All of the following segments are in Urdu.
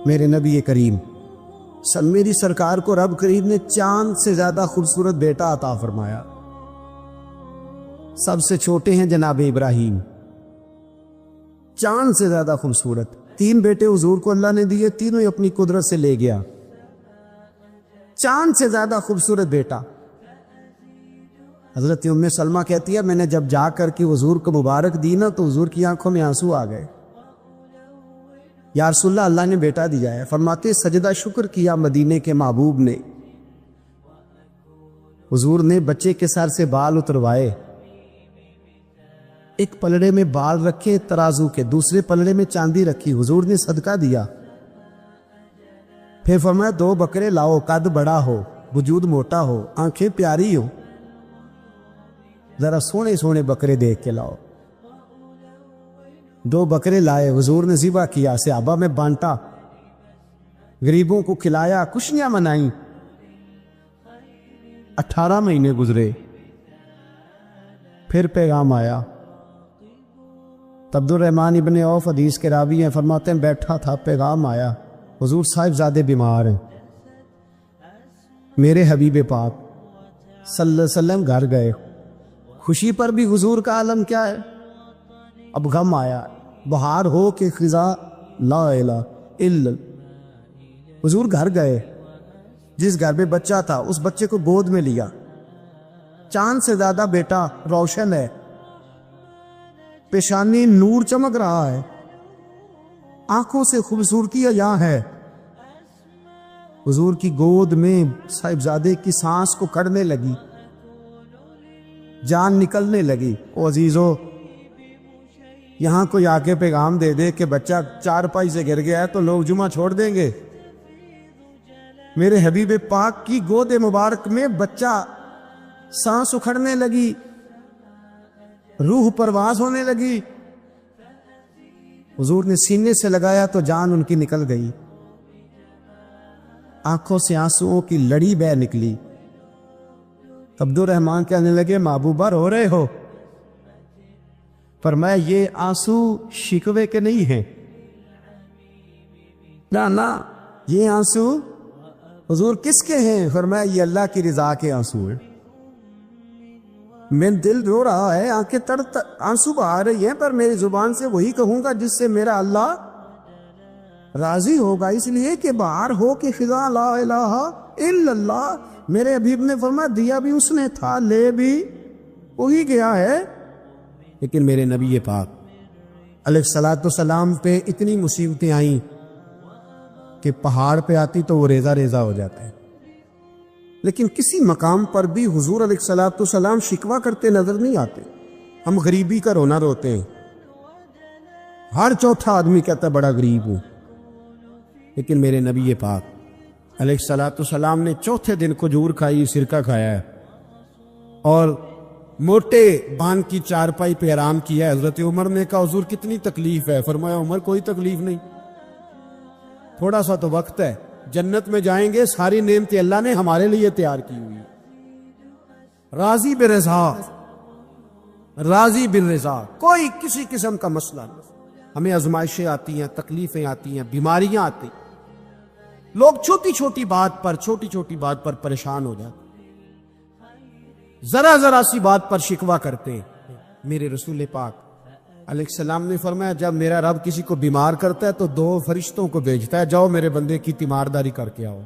میرے نبی کریم میری سرکار کو رب کریم نے چاند سے زیادہ خوبصورت بیٹا عطا فرمایا. سب سے چھوٹے ہیں جناب ابراہیم، چاند سے زیادہ خوبصورت. 3 بیٹے حضور کو اللہ نے دیے، تینوں ہی اپنی قدرت سے لے گیا. چاند سے زیادہ خوبصورت بیٹا. حضرت ام سلمہ کہتی ہے میں نے جب جا کر کے حضور کو مبارک دی نا تو حضور کی آنکھوں میں آنسو آ گئے. یا رسول اللہ، اللہ نے بیٹا دیا ہے. فرماتے سجدہ شکر کیا مدینے کے محبوب نے. حضور نے بچے کے سر سے بال اتروائے، ایک پلڑے میں بال رکھے ترازو کے، دوسرے پلڑے میں چاندی رکھی. حضور نے صدقہ دیا. پھر فرمایا 2 بکرے لاؤ، قد بڑا ہو، وجود موٹا ہو، آنکھیں پیاری ہو، ذرا سونے سونے بکرے دیکھ کے لاؤ. 2 بکرے لائے، حضور نے ذبح کیا، صحابہ میں بانٹا، غریبوں کو کھلایا، خوشیاں منائیں. 18 مہینے گزرے، پھر پیغام آیا. عبد الرحمن ابن عوف حدیث کے راوی ہیں، فرماتے ہیں بیٹھا تھا، پیغام آیا حضور صاحبزادے بیمار ہیں. میرے حبیب پاک صلی اللہ علیہ وسلم گھر گئے. خوشی پر بھی حضور کا عالم کیا ہے. اب غم آیا، بہار ہو کہ خزاں لا الہ الا. حضور گھر گئے، جس گھر میں بچہ تھا اس بچے کو گود میں لیا. چاند سے زیادہ بیٹا، روشن ہے، پیشانی نور چمک رہا ہے، آنکھوں سے خوبصورتی یہاں ہے. حضور کی گود میں صاحبزادے کی سانس کو کڑنے لگی، جان نکلنے لگی. او عزیزو، یہاں کوئی آ کے پیغام دے دے کہ بچہ 4 پائی سے گر گیا ہے تو لوگ جمعہ چھوڑ دیں گے. میرے حبیب پاک کی گود مبارک میں بچہ، سانس اکھڑنے لگی، روح پرواز ہونے لگی. حضور نے سینے سے لگایا تو جان ان کی نکل گئی، آنکھوں سے آنسوؤں کی لڑی بہہ نکلی. عبد الرحمن کہنے لگے محبوبہ رو رہے ہو؟ فرمایا یہ آنسو شکوے کے نہیں ہیں، نا یہ آنسو حضور کس کے ہیں؟ فرمایا یہ اللہ کی رضا کے آنسو ہیں. میں دل رو رہا ہے، آنکھیں آنسو بہا رہی ہیں، پر میری زبان سے وہی کہوں گا جس سے میرا اللہ راضی ہوگا. اس لیے کہ بہار ہو کہ خزاں لا الہ الا اللہ. میرے حبیب نے فرمایا دیا بھی اس نے تھا، لے بھی وہی گیا ہے. لیکن میرے نبی پاک علیہ الصلوۃ والسلام پہ اتنی مصیبتیں آئیں کہ پہاڑ پہ آتی تو وہ ریزہ ریزہ ہو جاتا ہے. لیکن کسی مقام پر بھی حضور علیہ الصلوۃ والسلام شکوہ کرتے نظر نہیں آتے. ہم غریبی کا رونا روتے ہیں، ہر چوتھا آدمی کہتا ہے بڑا غریب ہوں. لیکن میرے نبی پاک علیہ الصلوۃ والسلام نے چوتھے دن کھجور کھائی، سرکہ کھایا ہے، اور موٹے بان کی چارپائی پہ آرام کیا ہے. حضرت عمر نے کہا حضور کتنی تکلیف ہے؟ فرمایا عمر کوئی تکلیف نہیں، تھوڑا سا تو وقت ہے، جنت میں جائیں گے، ساری نعمتیں اللہ نے ہمارے لیے تیار کی ہوئی. راضی برضا، راضی بالرضا، کوئی کسی قسم کا مسئلہ نہیں. ہمیں آزمائشیں آتی ہیں، تکلیفیں آتی ہیں، بیماریاں آتی ہیں، لوگ چھوٹی چھوٹی بات پر پریشان ہو جاتے، ذرا ذرا سی بات پر شکوہ کرتے ہیں. میرے رسول پاک علیہ السلام نے فرمایا جب میرا رب کسی کو بیمار کرتا ہے تو 2 فرشتوں کو بھیجتا ہے، جاؤ میرے بندے کی تیمارداری کر کے آؤ.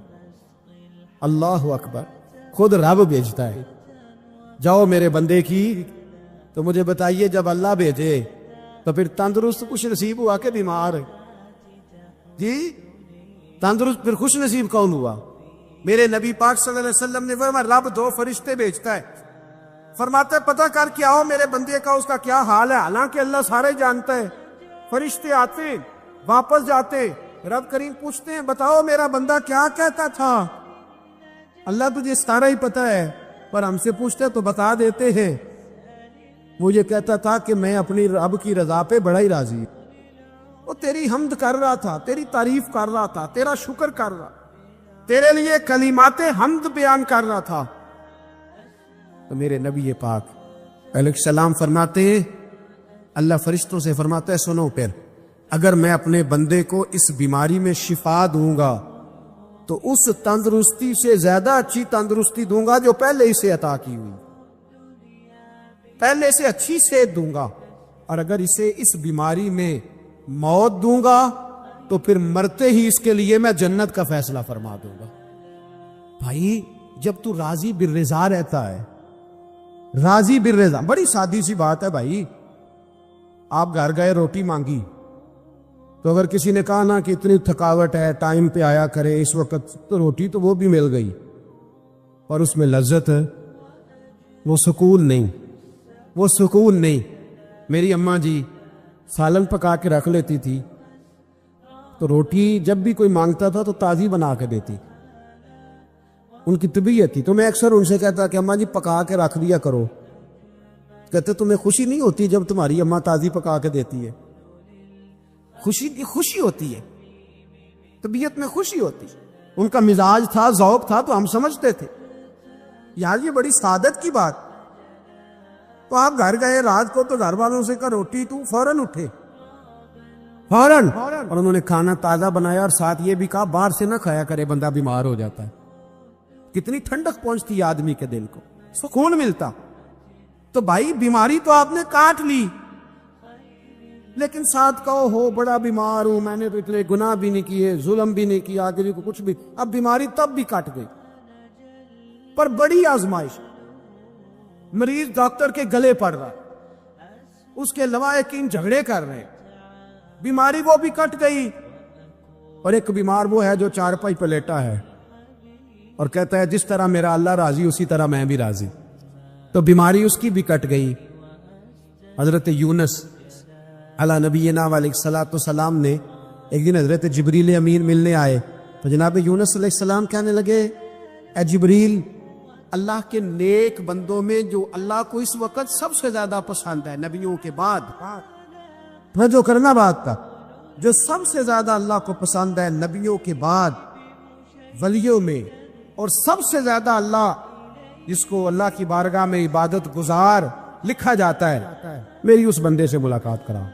اللہ اکبر، خود رب بھیجتا ہے، جاؤ میرے بندے کی. تو مجھے بتائیے جب اللہ بھیجے تو پھر تندرست خوش نصیب ہوا کہ بیمار؟ جی تندرست پھر خوش نصیب کون ہوا؟ میرے نبی پاک صلی اللہ علیہ وسلم نے فرمایا رب 2 فرشتے بھیجتا ہے، فرماتا ہے پتہ کر کے آؤ میرے بندے کا اس کا کیا حال ہے. حالانکہ اللہ سارے جانتا ہے. فرشتے آتے واپس جاتے، رب کریم پوچھتے ہیں بتاؤ میرا بندہ کیا کہتا تھا؟ اللہ تجھے سارا ہی پتہ ہے، پر ہم سے پوچھتے تو بتا دیتے ہیں. وہ یہ کہتا تھا کہ میں اپنی رب کی رضا پہ بڑا ہی راضی، وہ تیری حمد کر رہا تھا، تیری تعریف کر رہا تھا، تیرا شکر کر رہا، تیرے لیے کلمات حمد بیان کر رہا تھا. تو میرے نبی پاک علیہ السلام فرماتے ہیں، اللہ فرشتوں سے فرماتا ہے سنو پھر اگر میں اپنے بندے کو اس بیماری میں شفا دوں گا تو اس تندرستی سے زیادہ اچھی تندرستی دوں گا جو پہلے اسے عطا کی ہوئی، پہلے سے اچھی صحت دوں گا، اور اگر اسے اس بیماری میں موت دوں گا تو پھر مرتے ہی اس کے لیے میں جنت کا فیصلہ فرما دوں گا۔ بھائی جب تو راضی بالرضا رہتا ہے، راضی بالرضا، بڑی سادی سی بات ہے بھائی، آپ گھر گئے روٹی مانگی تو اگر کسی نے کہا نا کہ اتنی تھکاوٹ ہے ٹائم پہ آیا کرے اس وقت، تو روٹی تو وہ بھی مل گئی، اور اس میں لذت ہے، وہ سکون نہیں، وہ سکون نہیں۔ میری اماں جی سالن پکا کے رکھ لیتی تھی تو روٹی جب بھی کوئی مانگتا تھا تو تازی بنا کے دیتی، ان کی طبیعت تھی۔ تو میں اکثر ان سے کہتا کہ اماں جی پکا کے رکھ دیا کرو، کہتے تمہیں خوشی نہیں ہوتی جب تمہاری اماں تازی پکا کے دیتی ہے؟ خوشی ہوتی ہے، طبیعت میں خوشی ہوتی، ان کا مزاج تھا، ذوق تھا، تو ہم سمجھتے تھے یار یہ بڑی سعادت کی بات۔ تو آپ گھر گئے رات کو تو گھر والوں سے کہا روٹی، تو فوراً اٹھے، فوراً، اور انہوں نے کھانا تازہ بنایا، اور ساتھ یہ بھی کہا باہر سے نہ کھایا کرے، بندہ بیمار ہو جاتا ہے۔ کتنی ٹھنڈک پہنچتی آدمی کے دل کو، سکون ملتا۔ تو بھائی بیماری تو آپ نے کاٹ لی، لیکن ساتھ کہو ہو بڑا بیمار ہوں، میں نے تو اتنے گناہ بھی نہیں کیے، ظلم بھی نہیں کیا، کسی کو کچھ بھی، اب بیماری تب بھی کٹ گئی۔ پر بڑی آزمائش، مریض ڈاکٹر کے گلے پڑ رہا، اس کے لواحقین جھگڑے کر رہے، بیماری وہ بھی کٹ گئی۔ اور ایک بیمار وہ ہے جو چارپائی پہ لیٹا ہے اور کہتا ہے جس طرح میرا اللہ راضی اسی طرح میں بھی راضی، تو بیماری اس کی بھی کٹ گئی۔ حضرت یونس علی نبینا علیہ الصلوۃ والسلام نے ایک دن حضرت جبریل امین ملنے آئے، تو جناب یونس علیہ السلام کہنے لگے اے جبریل، اللہ کے نیک بندوں میں جو اللہ کو اس وقت سب سے زیادہ پسند ہے نبیوں کے بعد، جو کرنا بات تھا، جو سب سے زیادہ اللہ کو پسند ہے نبیوں کے بعد ولیوں میں، اور سب سے زیادہ اللہ جس کو اللہ کی بارگاہ میں عبادت گزار لکھا جاتا ہے، میری اس بندے سے ملاقات کراؤ۔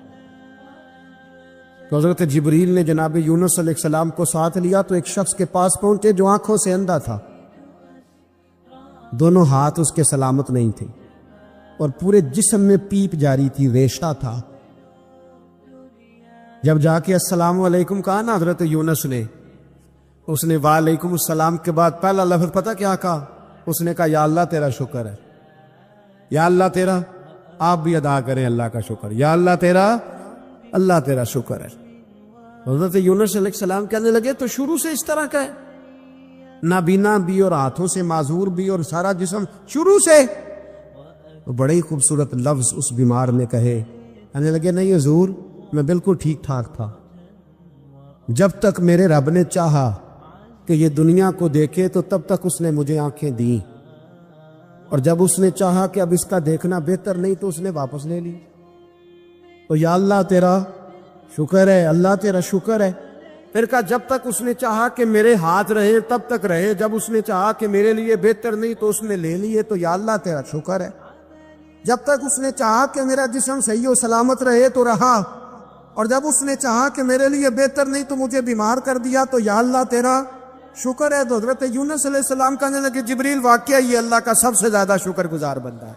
تو حضرت جبریل نے جناب یونس علیہ السلام کو ساتھ لیا، تو ایک شخص کے پاس پہنچے جو آنکھوں سے اندھا تھا، دونوں ہاتھ اس کے سلامت نہیں تھے، اور پورے جسم میں پیپ جاری تھی، ریشہ تھا۔ جب جا کے السلام علیکم کہا نا حضرت یونس نے، اس نے وعلیکم السلام کے بعد پہلا لفظ پتہ کیا کہا؟ اس نے کہا یا اللہ تیرا شکر ہے، یا اللہ تیرا، آپ بھی ادا کریں اللہ کا شکر، یا اللہ تیرا، اللہ تیرا شکر ہے۔ حضرت یونس علیہ السلام کہنے لگے تو شروع سے اس طرح کا ہے، نابینا بھی اور ہاتھوں سے معذور بھی اور سارا جسم شروع سے؟ تو بڑے ہی خوبصورت لفظ اس بیمار نے کہے، کہنے لگے نہیں حضور میں بالکل ٹھیک ٹھاک تھا، جب تک میرے رب نے چاہا کہ یہ دنیا کو دیکھے تو تب تک اس نے مجھے آنکھیں دیں، اور جب اس نے چاہا کہ اب اس کا دیکھنا بہتر نہیں تو اس نے واپس لے لی۔ تو یا اللہ تیرا شکر ہے، اللہ تیرا شکر ہے۔ پھر کہا جب تک اس نے چاہا کہ میرے ہاتھ رہے تب تک رہے، جب اس نے چاہا کہ میرے لیے بہتر نہیں تو اس نے لے لیے، تو یا اللہ تیرا شکر ہے۔ جب تک اس نے چاہا کہ میرا جسم صحیح و سلامت رہے تو رہا، اور جب اس نے چاہا کہ میرے لیے بہتر نہیں تو مجھے بیمار کر دیا، تو یا اللہ تیرا شکر ہے۔ تو حضرت یونس علیہ السلام کہنے لگے جبریل واقعہ یہ اللہ کا سب سے زیادہ شکر گزار بندہ ہے،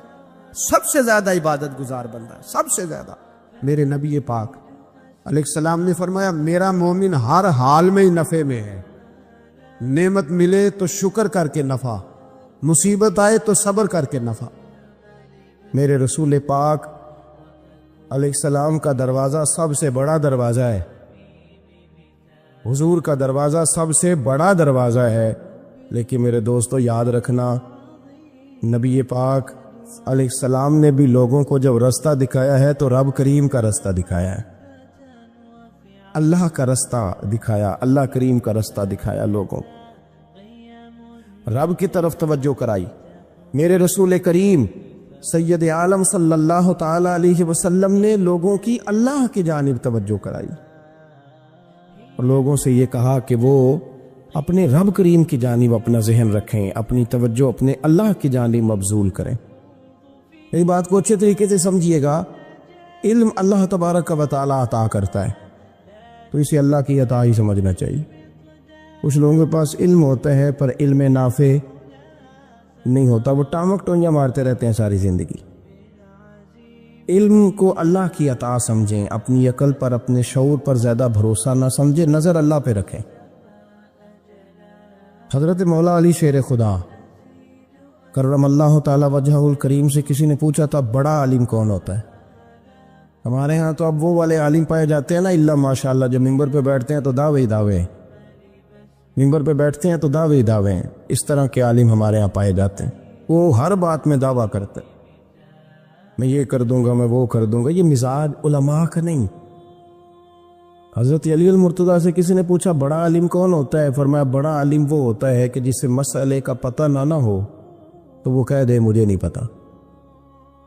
سب سے زیادہ عبادت گزار بندہ ہے، سب سے زیادہ۔ میرے نبی پاک علیہ السلام نے فرمایا میرا مومن ہر حال میں ہی نفع میں ہے، نعمت ملے تو شکر کر کے نفع، مصیبت آئے تو صبر کر کے نفع۔ میرے رسول پاک علیہ السلام کا دروازہ سب سے بڑا دروازہ ہے، حضور کا دروازہ سب سے بڑا دروازہ ہے، لیکن میرے دوستو یاد رکھنا نبی پاک علیہ السلام نے بھی لوگوں کو جب رستہ دکھایا ہے تو رب کریم کا رستہ دکھایا ہے، اللہ کا رستہ دکھایا، اللہ کریم کا رستہ دکھایا، لوگوں رب کی طرف توجہ کرائی۔ میرے رسول کریم سید عالم صلی اللہ تعالی علیہ وسلم نے لوگوں کی اللہ کی جانب توجہ کرائی، اور لوگوں سے یہ کہا کہ وہ اپنے رب کریم کی جانب اپنا ذہن رکھیں، اپنی توجہ اپنے اللہ کی جانب مبذول کریں۔ اس بات کو اچھے طریقے سے سمجھیے گا، علم اللہ تبارک و تعالی عطا کرتا ہے، تو اسے اللہ کی عطا ہی سمجھنا چاہیے۔ کچھ لوگوں کے پاس علم ہوتا ہے پر علم نافع نہیں ہوتا، وہ ٹامک ٹونیاں مارتے رہتے ہیں ساری زندگی۔ علم کو اللہ کی عطا سمجھیں، اپنی عقل پر اپنے شعور پر زیادہ بھروسہ نہ سمجھیں، نظر اللہ پہ رکھیں۔ حضرت مولا علی شیر خدا کرم اللہ تعالی وجہہ الکریم سے کسی نے پوچھا تھا بڑا عالم کون ہوتا ہے؟ ہمارے ہاں تو اب وہ والے عالم پائے جاتے ہیں نا، اللہ ماشاءاللہ، جب ممبر پہ بیٹھتے ہیں تو دعوے ہی دعوے، ممبر پہ بیٹھتے ہیں تو دعوے ہی دعوے ہیں۔ اس طرح کے عالم ہمارے ہاں پائے جاتے ہیں، وہ ہر بات میں دعویٰ کرتے ہیں، میں یہ کر دوں گا، میں وہ کر دوں گا۔ یہ مزاج علماء کا نہیں۔ حضرت علی المرتضیٰ سے کسی نے پوچھا بڑا عالم کون ہوتا ہے؟ فرمایا بڑا عالم وہ ہوتا ہے کہ جسے مسئلے کا پتہ نہ ہو تو وہ کہہ دے مجھے نہیں پتہ،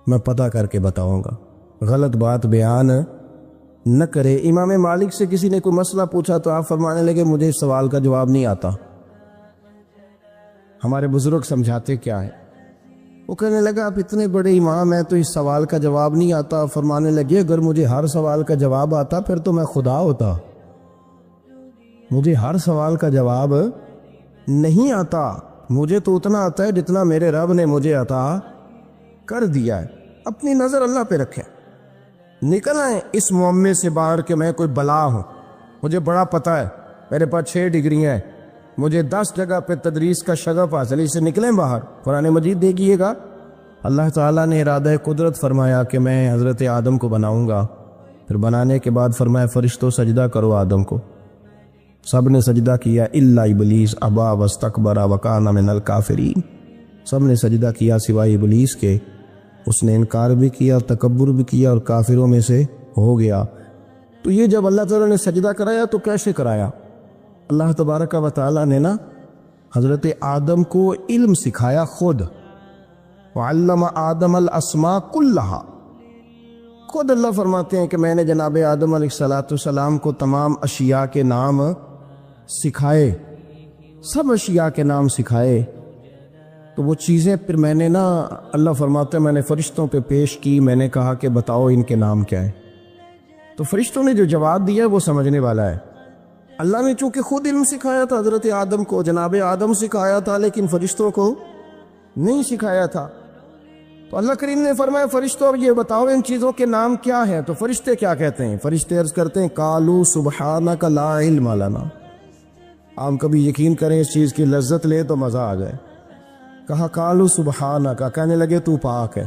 میں پتہ کر کے بتاؤں گا، غلط بات بیان نہ کرے۔ امام مالک سے کسی نے کوئی مسئلہ پوچھا تو آپ فرمانے لگے مجھے اس سوال کا جواب نہیں آتا۔ ہمارے بزرگ سمجھاتے کیا ہے؟ وہ کہنے لگا آپ اتنے بڑے امام ہیں تو اس سوال کا جواب نہیں آتا۔ فرمانے لگے اگر مجھے ہر سوال کا جواب آتا پھر تو میں خدا ہوتا، مجھے ہر سوال کا جواب نہیں آتا، مجھے تو اتنا آتا ہے جتنا میرے رب نے مجھے عطا کر دیا ہے۔ اپنی نظر اللہ پہ رکھیں، نکل آئیں اس معمے سے باہر کہ میں کوئی بلا ہوں، مجھے بڑا پتہ ہے، میرے پاس 6 ڈگریاں ہیں، مجھے 10 جگہ پہ تدریس کا شغف حاصل، اس سے نکلیں باہر۔ قرآن مجید دیکھیے گا، اللہ تعالیٰ نے ارادہ قدرت فرمایا کہ میں حضرت آدم کو بناؤں گا، پھر بنانے کے بعد فرمایا فرشتوں سجدہ کرو آدم کو، سب نے سجدہ کیا الا ابلیس ابا واستکبر وکان من الکافرین، سب نے سجدہ کیا سوائے ابلیس کے، اس نے انکار بھی کیا، تکبر بھی کیا اور کافروں میں سے ہو گیا۔ تو یہ جب اللہ تعالیٰ نے سجدہ کرایا تو کیسے کرایا؟ اللہ تبارک و تعالیٰ نے نا حضرت آدم کو علم سکھایا خود، وعلم آدم الاسماء کلہا، خود اللہ فرماتے ہیں کہ میں نے جناب آدم علیہ السلام کو تمام اشیاء کے نام سکھائے، سب اشیاء کے نام سکھائے۔ تو وہ چیزیں پھر میں نے نا، اللہ فرماتے ہیں میں نے فرشتوں پہ پیش کی، میں نے کہا کہ بتاؤ ان کے نام کیا ہے، تو فرشتوں نے جو جواب دیا وہ سمجھنے والا ہے۔ اللہ نے چونکہ خود علم سکھایا تھا حضرت آدم کو، جناب آدم سکھایا تھا، لیکن فرشتوں کو نہیں سکھایا تھا۔ تو اللہ کریم نے فرمایا فرشتوں اب یہ بتاؤ ان چیزوں کے نام کیا ہیں؟ تو فرشتے کیا کہتے ہیں؟ فرشتے عرض کرتے ہیں قالوا سبحانک لا علم لنا۔ آپ کبھی یقین کریں اس چیز کی لذت لے تو مزہ آ جائے۔ کہا قالوا سبحانک، کہنے لگے تو پاک ہے،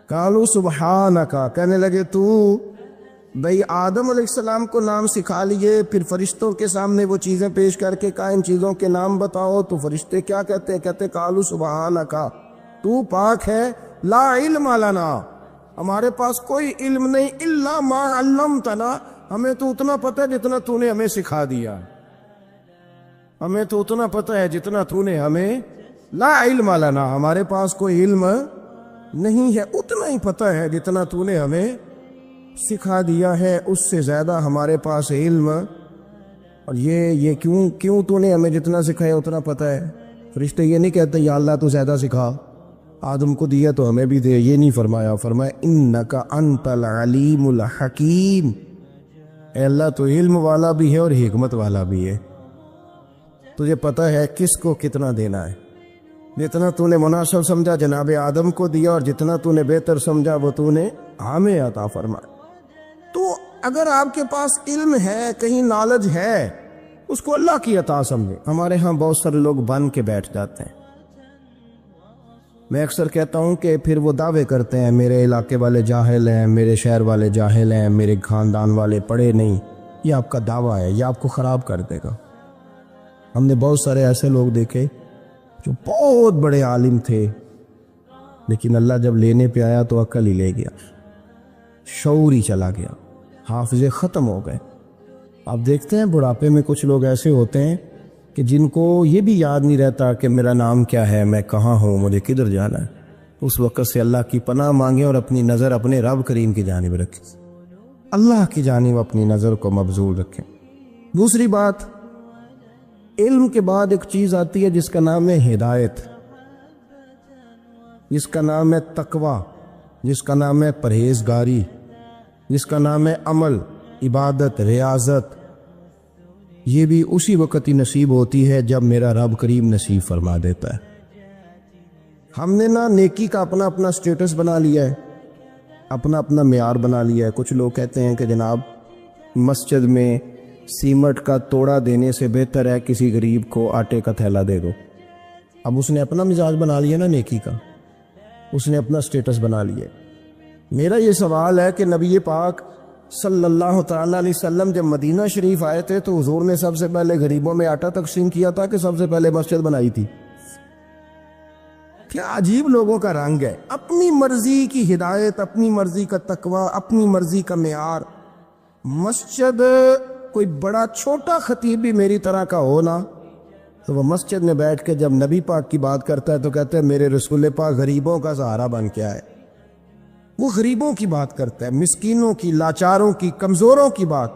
قالوا سبحانک، کہنے لگے تو بھئی آدم علیہ السلام کو نام سکھا لیے، پھر فرشتوں کے سامنے وہ چیزیں پیش کر کے کہا ان چیزوں کے نام بتاؤ، تو فرشتے کیا کہتے ہیں؟ کہتے قالوا سبحانک، تو پاک ہے، لا علم لنا، ہمارے پاس کوئی علم نہیں، الا ما علمتنا، ہمیں تو اتنا پتہ ہے جتنا تو نے ہمیں سکھا دیا، ہمیں تو اتنا پتہ ہے جتنا تو نے ہمیں، لا علم لنا، ہمارے پاس کوئی علم نہیں ہے، اتنا ہی پتہ ہے جتنا تو نے ہمیں سکھا دیا ہے، اس سے زیادہ ہمارے پاس علم، اور یہ کیوں تو نے ہمیں جتنا سکھایا اتنا پتہ ہے۔ فرشتے یہ نہیں کہتے یا اللہ تو زیادہ سکھا، آدم کو دیا تو ہمیں بھی دے، یہ نہیں فرمایا، فرمایا انک انت العلیم الحکیم، اے اللہ تو علم والا بھی ہے اور حکمت والا بھی ہے، تجھے پتہ ہے کس کو کتنا دینا ہے، جتنا تو نے مناسب سمجھا جناب آدم کو دیا، اور جتنا تو نے بہتر سمجھا وہ تو نے ہمیں عطا فرمایا۔ تو اگر آپ کے پاس علم ہے، کہیں نالج ہے، اس کو اللہ کی عطا سمجھیں۔ ہمارے ہاں بہت سارے لوگ بن کے بیٹھ جاتے ہیں، میں اکثر کہتا ہوں کہ پھر وہ دعوے کرتے ہیں میرے علاقے والے جاہل ہیں، میرے شہر والے جاہل ہیں، میرے خاندان والے پڑھے نہیں۔ یہ آپ کا دعویٰ ہے، یہ آپ کو خراب کر دے گا۔ ہم نے بہت سارے ایسے لوگ دیکھے جو بہت بڑے عالم تھے، لیکن اللہ جب لینے پہ آیا تو عقل ہی لے گیا، شعور ہی چلا گیا، حافظے ختم ہو گئے۔ آپ دیکھتے ہیں بڑھاپے میں کچھ لوگ ایسے ہوتے ہیں کہ جن کو یہ بھی یاد نہیں رہتا کہ میرا نام کیا ہے، میں کہاں ہوں، مجھے کدھر جانا ہے۔ اس وقت سے اللہ کی پناہ مانگیں اور اپنی نظر اپنے رب کریم کی جانب رکھیں، اللہ کی جانب اپنی نظر کو مبذول رکھیں۔ دوسری بات، علم کے بعد ایک چیز آتی ہے جس کا نام ہے ہدایت، جس کا نام ہے تقوی، جس کا نام ہے پرہیزگاری، جس کا نام ہے عمل۔ عبادت، ریاضت، یہ بھی اسی وقت ہی نصیب ہوتی ہے جب میرا رب کریم نصیب فرما دیتا ہے۔ ہم نے نا نیکی کا اپنا اپنا سٹیٹس بنا لیا ہے، اپنا اپنا معیار بنا لیا ہے۔ کچھ لوگ کہتے ہیں کہ جناب مسجد میں سیمٹ کا توڑا دینے سے بہتر ہے کسی غریب کو آٹے کا تھیلا دے دو۔ اب اس نے اپنا مزاج بنا لیا نا نیکی کا، اس نے اپنا سٹیٹس بنا لیا۔ میرا یہ سوال ہے کہ نبی پاک صلی اللہ تعالیٰ علیہ وسلم جب مدینہ شریف آئے تھے تو حضور نے سب سے پہلے غریبوں میں آٹا تقسیم کیا تھا کہ سب سے پہلے مسجد بنائی تھی؟ کیا عجیب لوگوں کا رنگ ہے، اپنی مرضی کی ہدایت، اپنی مرضی کا تقوی، اپنی مرضی کا معیار۔ مسجد کوئی بڑا چھوٹا خطیب بھی میری طرح کا ہو نا تو وہ مسجد میں بیٹھ کے جب نبی پاک کی بات کرتا ہے تو کہتا ہے میرے رسول پاک غریبوں کا سہارا بن کے آئے۔ وہ غریبوں کی بات کرتا ہے، مسکینوں کی، لاچاروں کی، کمزوروں کی بات۔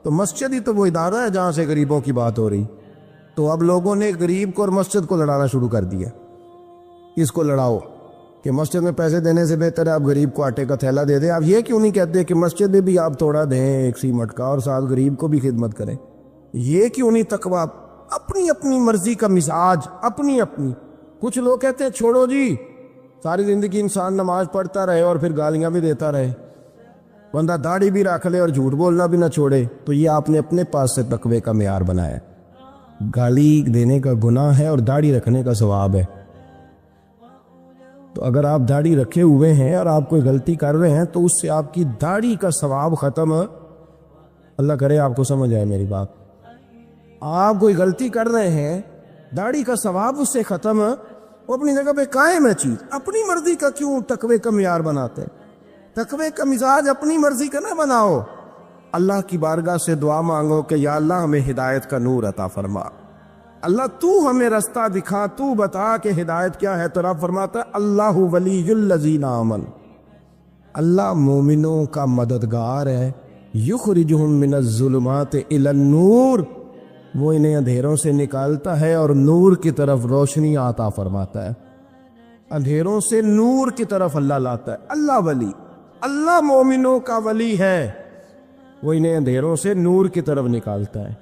تو مسجد ہی تو وہ ادارہ ہے جہاں سے غریبوں کی بات ہو رہی۔ تو اب لوگوں نے غریب کو اور مسجد کو لڑانا شروع کر دیا۔ اس کو لڑاؤ کہ مسجد میں پیسے دینے سے بہتر ہے آپ غریب کو آٹے کا تھیلا دے دیں۔ آپ یہ کیوں نہیں کہتے کہ مسجد میں بھی آپ توڑا دیں ایک سیمٹ کا اور ساتھ غریب کو بھی خدمت کریں؟ یہ کیوں نہیں تقویٰ؟ اپنی اپنی مرضی کا مزاج، اپنی اپنی۔ کچھ لوگ کہتے ہیں چھوڑو جی، ساری زندگی انسان نماز پڑھتا رہے اور پھر گالیاں بھی دیتا رہے، بندہ داڑھی بھی رکھ لے اور جھوٹ بولنا بھی نہ چھوڑے۔ تو یہ آپ نے اپنے پاس سے تقوی کا معیار بنایا۔ گالی دینے کا گناہ ہے اور داڑھی رکھنے کا ثواب ہے۔ تو اگر آپ داڑھی رکھے ہوئے ہیں اور آپ کوئی غلطی کر رہے ہیں تو اس سے آپ کی داڑھی کا ثواب ختم۔ اللہ کرے آپ کو سمجھ آئے میری بات۔ آپ کوئی غلطی کر رہے ہیں، داڑھی کا ثواب اس سے ختم، وہ اپنی جگہ پہ قائم ہے چیز۔ اپنی مرضی کا کیوں تقوی کا معیار بناتے ہیں؟ تقوی کا مزاج اپنی مرضی کا نہ بناؤ۔ اللہ کی بارگاہ سے دعا مانگو کہ یا اللہ ہمیں ہدایت کا نور عطا فرما، اللہ تو ہمیں رستہ دکھا، تو بتا کہ ہدایت کیا ہے۔ تو رب فرماتا ہے اللہ ولی الذین آمنوا، اللہ مومنوں کا مددگار ہے، یخرجہم من الظلمات الی النور، وہ انہیں اندھیروں سے نکالتا ہے اور نور کی طرف روشنی عطا فرماتا ہے۔ اندھیروں سے نور کی طرف اللہ لاتا ہے۔ اللہ ولی، اللہ مومنوں کا ولی ہے، وہ انہیں اندھیروں سے نور کی طرف نکالتا ہے۔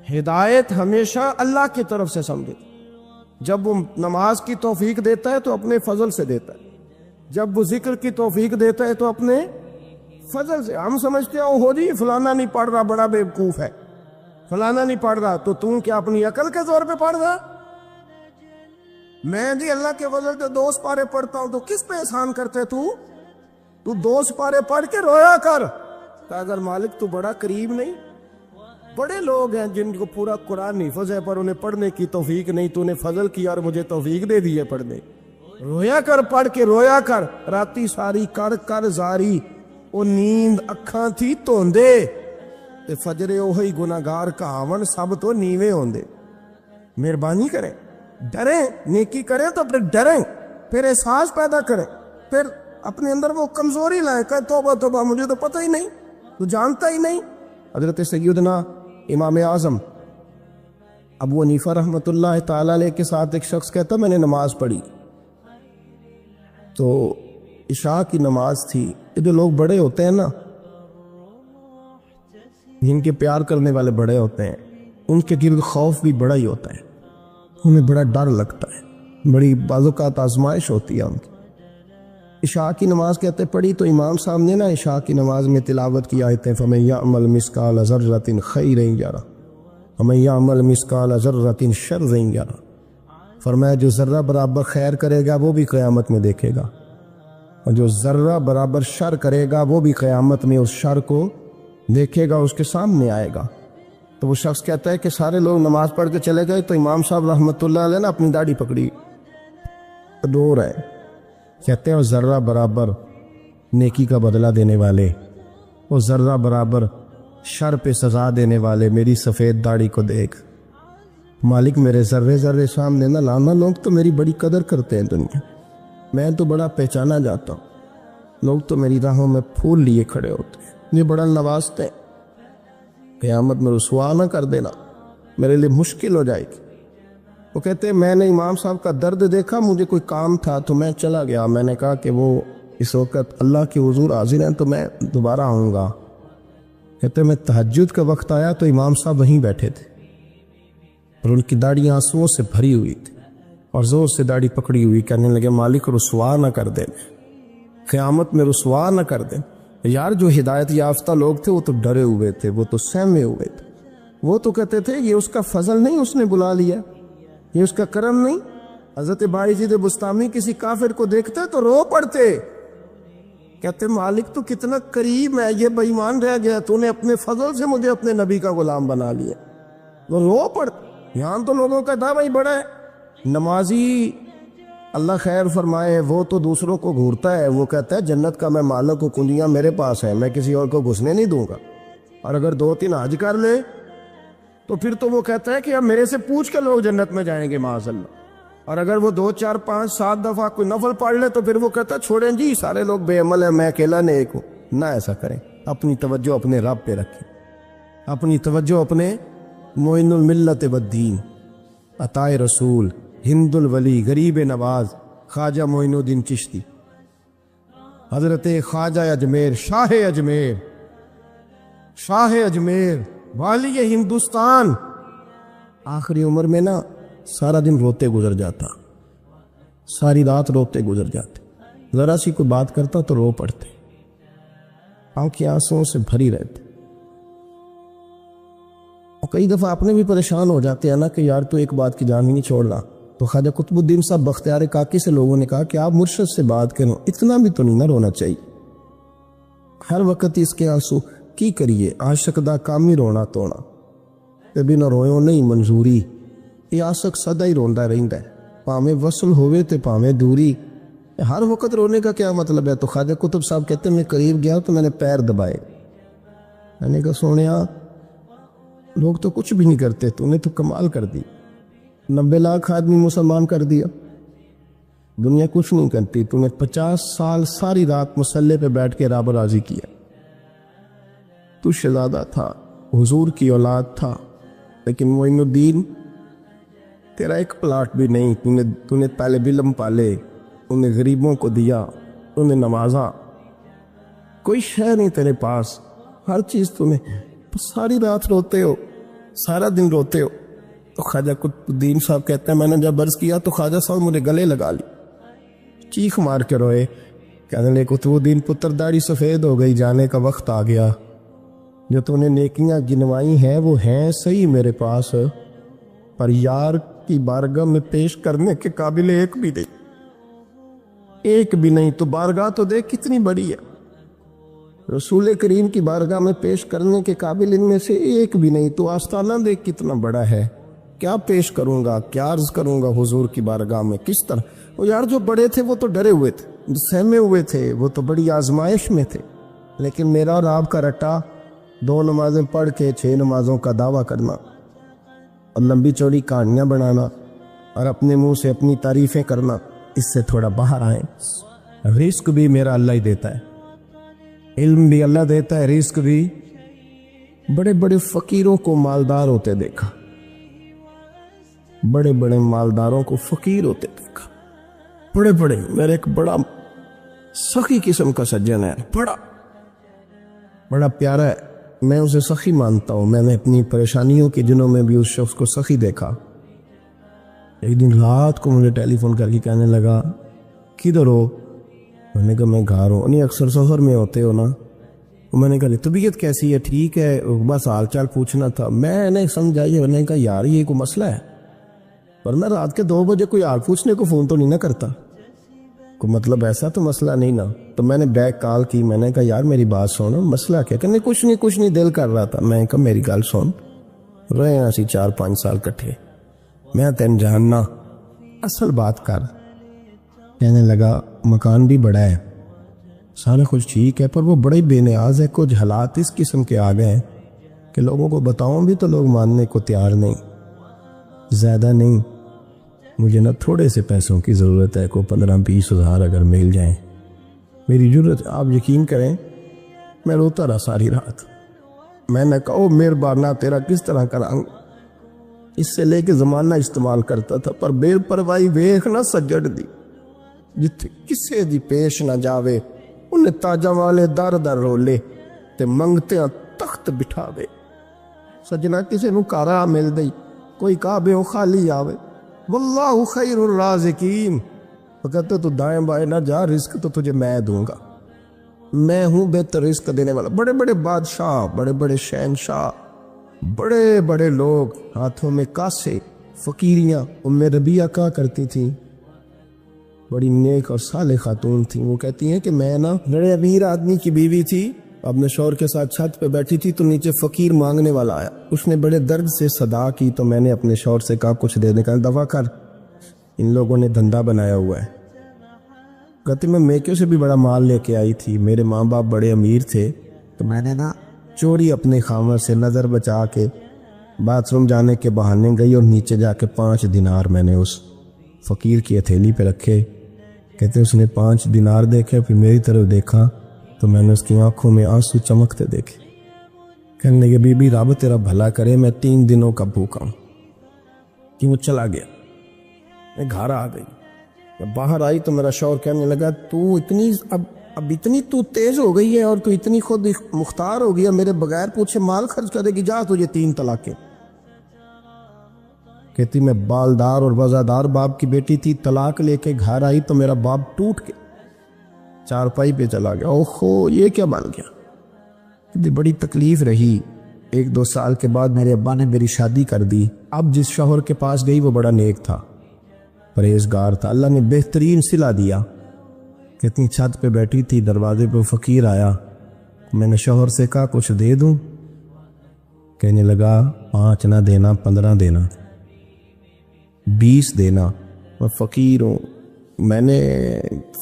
ہدایت ہمیشہ اللہ کی طرف سے سمجھے۔ جب وہ نماز کی توفیق دیتا ہے تو اپنے فضل سے دیتا ہے، جب وہ ذکر کی توفیق دیتا ہے تو اپنے فضل سے۔ ہم سمجھتے ہیں ہو جی فلانا نہیں پڑھ رہا بڑا بیوقوف ہے، فلانا نہیں پڑھ رہا، تو تم کیا اپنی عقل کے زور پہ پڑھ رہا؟ میں جی اللہ کے فضل سے 2 سپارے پڑھتا ہوں، تو کس پہ احسان کرتے تو 2 سپارے پڑھ کے رویا کر، کہ اگر مالک تو بڑا قریب نہیں۔ بڑے لوگ ہیں جن کو پورا قرآن حفظ ہے پر انہیں پڑھنے کی توفیق نہیں، تو انہیں فضل کیا اور مجھے توفیق دے دی ہے پڑھنے۔ رویا کر، پڑھ کے رویا کر، راتی ساری کر کر زاری، او نیند اکھاں تھی توندے، تے فجرے اوہی گناہگار کہاون سب تو نیوے ہوندے۔ مہربانی کریں، ڈریں، نیکی کریں تو پھر ڈریں، پھر احساس پیدا کریں، پھر اپنے اندر وہ کمزوری لائیں کہ توبہ توبہ مجھے تو پتہ ہی نہیں، تو جانتا ہی نہیں۔ حضرت سیدنا امام اعظم ابو حنیفہ رحمۃ اللہ تعالیٰ علیہ کے ساتھ ایک شخص کہتا میں نے نماز پڑھی، تو عشاء کی نماز تھی۔ یہ جو لوگ بڑے ہوتے ہیں نا، جن کے پیار کرنے والے بڑے ہوتے ہیں، ان کے گرد خوف بھی بڑا ہی ہوتا ہے، انہیں بڑا ڈر لگتا ہے، بڑی بعض اوقات آزمائش ہوتی ہے ان کی۔ عشاء کی نماز کہتے پڑھی تو امام صاحب نے نا عشاء کی نماز میں تلاوت کی آیتیں فَمَن يَعْمَلْ مِثْقَالَ ذَرَّةٍ خَيْرًا يَرَهُ وَمَن يَعْمَلْ مِثْقَالَ ذَرَّةٍ شَرًّا يَرَهُ، فرمایا جو ذرہ برابر خیر کرے گا وہ بھی قیامت میں دیکھے گا، اور جو ذرہ برابر شر کرے گا وہ بھی قیامت میں اس شر کو دیکھے گا، اس کے سامنے آئے گا۔ تو وہ شخص کہتا ہے کہ سارے لوگ نماز پڑھ کے چلے گئے تو امام صاحب رحمۃ اللہ علیہ نے اپنی داڑھی پکڑی، رو رہے، کہتے ہیں وہ ذرہ برابر نیکی کا بدلہ دینے والے، وہ ذرہ برابر شر پہ سزا دینے والے میری سفید داڑھی کو دیکھ، مالک میرے ذرے ذرے سامنے نہ لانا، لوگ تو میری بڑی قدر کرتے ہیں دنیا، میں تو بڑا پہچانا جاتا ہوں، لوگ تو میری راہوں میں پھول لیے کھڑے ہوتے ہیں، یہ بڑا نوازتے ہیں، قیامت میں رسوا نہ کر دینا، میرے لیے مشکل ہو جائے گی۔ وہ کہتے ہیں میں نے امام صاحب کا درد دیکھا، مجھے کوئی کام تھا تو میں چلا گیا، میں نے کہا کہ وہ اس وقت اللہ کے حضور حاضر ہیں تو میں دوبارہ آؤں گا۔ کہتے میں تہجد کا وقت آیا تو امام صاحب وہیں بیٹھے تھے اور ان کی داڑھی آنسوؤں سے بھری ہوئی تھی اور زور سے داڑھی پکڑی ہوئی، کہنے لگے مالک رسوا نہ کر دے، قیامت میں رسوا نہ کر دے۔ یار جو ہدایت یافتہ لوگ تھے وہ تو ڈرے ہوئے تھے، وہ تو سہمے ہوئے تھے، وہ تو کہتے تھے یہ اس کا فضل نہیں، اس نے بلا لیا، یہ اس کا کرم نہیں۔ حضرت باعزید بستامی کسی کافر کو دیکھتے تو رو پڑتے، کہتے مالک تو کتنا کریم ہے، یہ بے ایمان رہ گیا، تو نے اپنے فضل سے مجھے اپنے نبی کا غلام بنا لیا۔ وہ رو پڑتے۔ یہاں تو لوگوں کا دعویٰ ہی بڑا ہے۔ نمازی اللہ خیر فرمائے وہ تو دوسروں کو گھورتا ہے، وہ کہتا ہے جنت کا میں مالک ہوں، کنجیاں میرے پاس ہیں، میں کسی اور کو گھسنے نہیں دوں گا۔ اور اگر 2-3 حج کر لے تو پھر تو وہ کہتا ہے کہ اب میرے سے پوچھ کے لوگ جنت میں جائیں گے معاذ اللہ۔ اور اگر وہ 2 4 5 7 دفعہ کوئی نفل پڑھ لے تو پھر وہ کہتا ہے چھوڑیں جی سارے لوگ بے عمل ہیں، میں اکیلا نیک ہوں۔ نہ ایسا کریں، اپنی توجہ اپنے رب پہ رکھیں، اپنی توجہ اپنے معین الملت والدین، عطائے رسول، ہند الولی، غریب نواز، خواجہ معین الدین چشتی، حضرت خواجہ اجمیر، شاہ اجمیر، شاہ اجمیر، والی ہندوستان۔ آخری عمر میں نا سارا دن روتے گزر جاتا، ساری رات روتے گزر جاتے، ذرا سی کوئی بات کرتا تو رو پڑتے، آنکھیں آنسوؤں سے بھری رہتے۔ اور کئی دفعہ اپنے بھی پریشان ہو جاتے ہیں نا کہ یار تو ایک بات کی جان ہی نہیں چھوڑ رہا۔ تو خواجہ قطب الدین صاحب بختیار کاکی سے لوگوں نے کہا کہ آپ مرشد سے بات کریں، اتنا بھی تو نہیں نہ رونا چاہیے، ہر وقت اس کے آنسو کی کریے، عاشق دا کامی رونا تونا، کبھی نہ رویوں نہیں منظوری، یہ عاشق سدا ہی روندا رہندا ہے، پاویں وصل ہوئے تے پاویں دوری، ہر وقت رونے کا کیا مطلب ہے؟ تو خواجہ قطب صاحب کہتے ہیں میں قریب گیا تو میں نے پیر دبائے، میں نے کہا سونیا لوگ تو کچھ بھی نہیں کرتے، تو نے تو کمال کر دی، 90 لاکھ آدمی مسلمان کر دیا، دنیا کچھ نہیں کرتی، تو نے 50 سال ساری رات مسلح پہ بیٹھ کے رب راضی کیا، تو شہزادہ تھا، حضور کی اولاد تھا، لیکن معین الدین تیرا ایک پلاٹ بھی نہیں، تو نے طالب علم پالے، تو نے غریبوں کو دیا، تو نے نوازا، کوئی شے نہیں تیرے پاس، ہر چیز تمہیں، ساری رات روتے ہو، سارا دن روتے ہو۔ تو خواجہ قطب الدین صاحب کہتے ہیں میں نے جب عرض کیا تو خواجہ صاحب مجھے گلے لگا لی، چیخ مار کے روئے، کہنے لے قطب الدین پتر داڑھی سفید ہو گئی، جانے کا وقت آ گیا، جو تو نے نیکیاں گنوائی ہیں وہ ہیں صحیح میرے پاس، پر یار کی بارگاہ میں پیش کرنے کے قابل ایک بھی نہیں، ایک بھی نہیں، تو بارگاہ تو دیکھ کتنی بڑی ہے، رسول کریم کی بارگاہ میں پیش کرنے کے قابل ان میں سے ایک بھی نہیں، تو آستانہ دیکھ کتنا بڑا ہے، کیا پیش کروں گا، کیا عرض کروں گا حضور کی بارگاہ میں، کس طرح؟ وہ یار جو بڑے تھے وہ تو ڈرے ہوئے تھے، سہمے ہوئے تھے، وہ تو بڑی آزمائش میں تھے، لیکن میرا اور آپ کا رٹا 2 نمازیں پڑھ کے 6 نمازوں کا دعویٰ کرنا اور لمبی چوڑی کہانیاں بنانا اور اپنے منہ سے اپنی تعریفیں کرنا، اس سے تھوڑا باہر آئیں۔ رزق بھی میرا اللہ ہی دیتا ہے، علم بھی اللہ دیتا ہے، رزق بھی۔ بڑے بڑے فقیروں کو مالدار ہوتے دیکھا، بڑے بڑے مالداروں کو فقیر ہوتے دیکھا، بڑے بڑے، میرے ایک بڑا سخی قسم کا سجن ہے، بڑا پیارا ہے، میں اسے سخی مانتا ہوں، میں نے اپنی پریشانیوں کے دنوں میں بھی اس شخص کو سخی دیکھا۔ ایک دن رات کو مجھے ٹیلی فون کر کے کہنے لگا کدھر ہو؟ میں نے کہا میں گھر ہوں۔ نہیں اکثر سفر میں ہوتے ہو نا؟ میں نے کہا طبیعت کیسی ہے؟ ٹھیک ہے، بس حال چال پوچھنا تھا۔ میں نے سمجھائی، میں نے کہا یار یہ کوئی مسئلہ ہے، ورنہ رات کے 2 بجے کوئی حال پوچھنے کو فون تو نہیں نہ کرتا، کوئی مطلب ایسا تو مسئلہ نہیں نا۔ تو میں نے بیک کال کی، میں نے کہا یار میری بات سنو، مسئلہ کیا؟ کہ کچھ نہیں دل کر رہا تھا۔ میں نے کہا میری گل سن، رہے ہیں اسی 4-5 سال کٹھے، میں تین جاننا، اصل بات کر۔ کہنے لگا مکان بھی بڑا ہے، سارا کچھ ٹھیک ہے، پر وہ بڑے بے نیاز ہے، کچھ حالات اس قسم کے آ گئے ہیں کہ لوگوں کو بتاؤں بھی تو لوگ ماننے کو تیار نہیں، زیادہ نہیں، مجھے نا تھوڑے سے پیسوں کی ضرورت ہے، کوئی 15-20 ہزار اگر مل جائیں، میری ضرورت۔ آپ یقین کریں میں روتا رہا ساری رات۔ میں نے کہا مہربانہ تیرا کس طرح کراں، اس سے لے کے زمانہ استعمال کرتا تھا، پر بے پرواہی ویخ نہ سجڑ دی، جتھے کسے دی پیش نہ جاوے انہیں تاجاں والے در در رولے تے منگتے تخت بٹھا دے. سجنا کسی نو کارا مل گئی, کوئی کعبے خالی آوے. واللہ خیر الرازقین. وہ کہتے تو دائیں بائیں نہ جا, رزق تو تجھے میں دوں گا, میں ہوں بہتر رزق دینے والا. بڑے بڑے بادشاہ, بڑے بڑے شہنشاہ, بڑے بڑے لوگ, ہاتھوں میں کاسے, فقیریاں. ام ربیعہ کہا کرتی تھی, بڑی نیک اور صالح خاتون تھی. وہ کہتی ہیں کہ میں نا بڑے امیر آدمی کی بیوی تھی, اپنے شوہر کے ساتھ چھت پہ بیٹھی تھی تو نیچے فقیر مانگنے والا آیا. اس نے بڑے درد سے صدا کی تو میں نے اپنے شوہر سے کہا کچھ دینے کا, دفع کر, ان لوگوں نے دھندا بنایا ہوا ہے. کہتی میں میکے سے بھی بڑا مال لے کے آئی تھی, میرے ماں باپ بڑے امیر تھے, تو میں نے نا چوری اپنے خامر سے نظر بچا کے باتھ روم جانے کے بہانے گئی اور نیچے جا کے 5 دینار میں نے اس فقیر کی ہتھیلی پہ رکھے. کہتے اس نے 5 دینار دیکھے, پھر میری طرف دیکھا تو میں نے اس کی آنکھوں میں آنسو چمکتے دیکھے. کہنے لگے بی بی رب تیرا بھلا کرے, میں 3 دنوں کا بھوکا ہوں. کہ وہ چلا گیا. میں گھر آ گئی, جب باہر آئی تو میرا شوہر کہنے لگا تو اتنی اب اتنی تو تیز ہو گئی ہے اور تو اتنی خود مختار ہو گیا, میرے بغیر پوچھے مال خرچ کرے گی, جا تجھے 3 طلاقیں. کہتی میں بالدار اور وزادار باپ کی بیٹی تھی, طلاق لے کے گھر آئی تو میرا باپ ٹوٹ کے چارپائی پہ چلا گیا. اوہو یہ کیا بن گیا. کہتی بڑی تکلیف رہی. 1-2 سال کے بعد میرے ابا نے میری شادی کر دی. اب جس شوہر کے پاس گئی وہ بڑا نیک تھا, پرہیزگار تھا, اللہ نے بہترین صلہ دیا. کتنی چھت پہ بیٹھی تھی, دروازے پہ فقیر آیا, میں نے شوہر سے کہا کچھ دے دوں. کہنے لگا 5 نہ دینا, 15 دینا, 20 دینا, میں فقیر ہوں, میں نے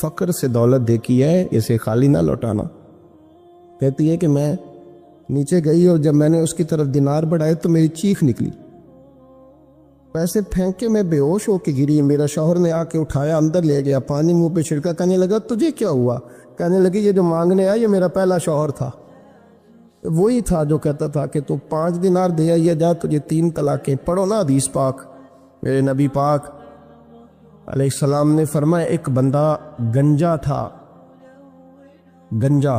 فقر سے دولت دیکھی ہے, اسے خالی نہ لوٹانا. کہتی ہے کہ میں نیچے گئی اور جب میں نے اس کی طرف دینار بڑھائے تو میری چیخ نکلی, پیسے پھینک کے میں بے ہوش ہو کے گری. میرا شوہر نے آ کے اٹھایا, اندر لے گیا, پانی منہ پہ چھڑکا. کہنے لگا تجھے کیا ہوا. کہنے لگی یہ جو مانگنے آیا یہ میرا پہلا شوہر تھا, وہی تھا جو کہتا تھا کہ تو 5 دینار دے آئیے, جا تجھے 3 طلاقیں. پڑھو نا حدیث پاک. میرے نبی پاک علیہ السلام نے فرمایا ایک بندہ گنجا تھا. گنجا,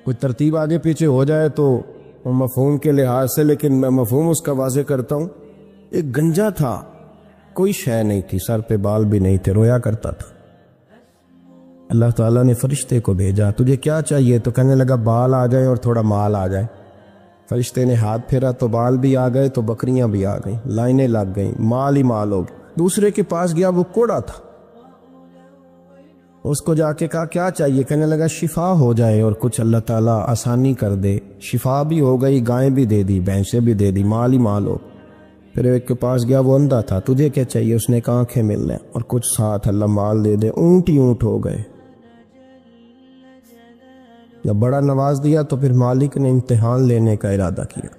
کوئی ترتیب آگے پیچھے ہو جائے تو مفہوم کے لحاظ سے, لیکن میں مفہوم اس کا واضح کرتا ہوں. ایک گنجا تھا, کوئی شے نہیں تھی, سر پہ بال بھی نہیں تھے, رویا کرتا تھا. اللہ تعالیٰ نے فرشتے کو بھیجا, تجھے کیا چاہیے. تو کہنے لگا بال آ جائے اور تھوڑا مال آ جائے. فرشتے نے ہاتھ پھیرا تو بال بھی آ گئے, تو بکریاں بھی آ گئیں, لائنیں لگ گئیں, مال ہی مال ہو گئے. دوسرے کے پاس گیا, وہ کوڑا تھا, اس کو جا کے کہا کیا چاہیے. کہنے لگا شفا ہو جائے اور کچھ اللہ تعالیٰ آسانی کر دے. شفا بھی ہو گئی, گائیں بھی دے دی, بھینسیں بھی دے دی, مال ہی مال ہو. پھر ایک کے پاس گیا, وہ اندھا تھا, تجھے کیا چاہیے. اس نے کہا آنکھیں مل لیں اور کچھ ساتھ اللہ مال دے دے. اونٹ ہی اونٹ ہو گئے. جب بڑا نواز دیا تو پھر مالک نے امتحان لینے کا ارادہ کیا.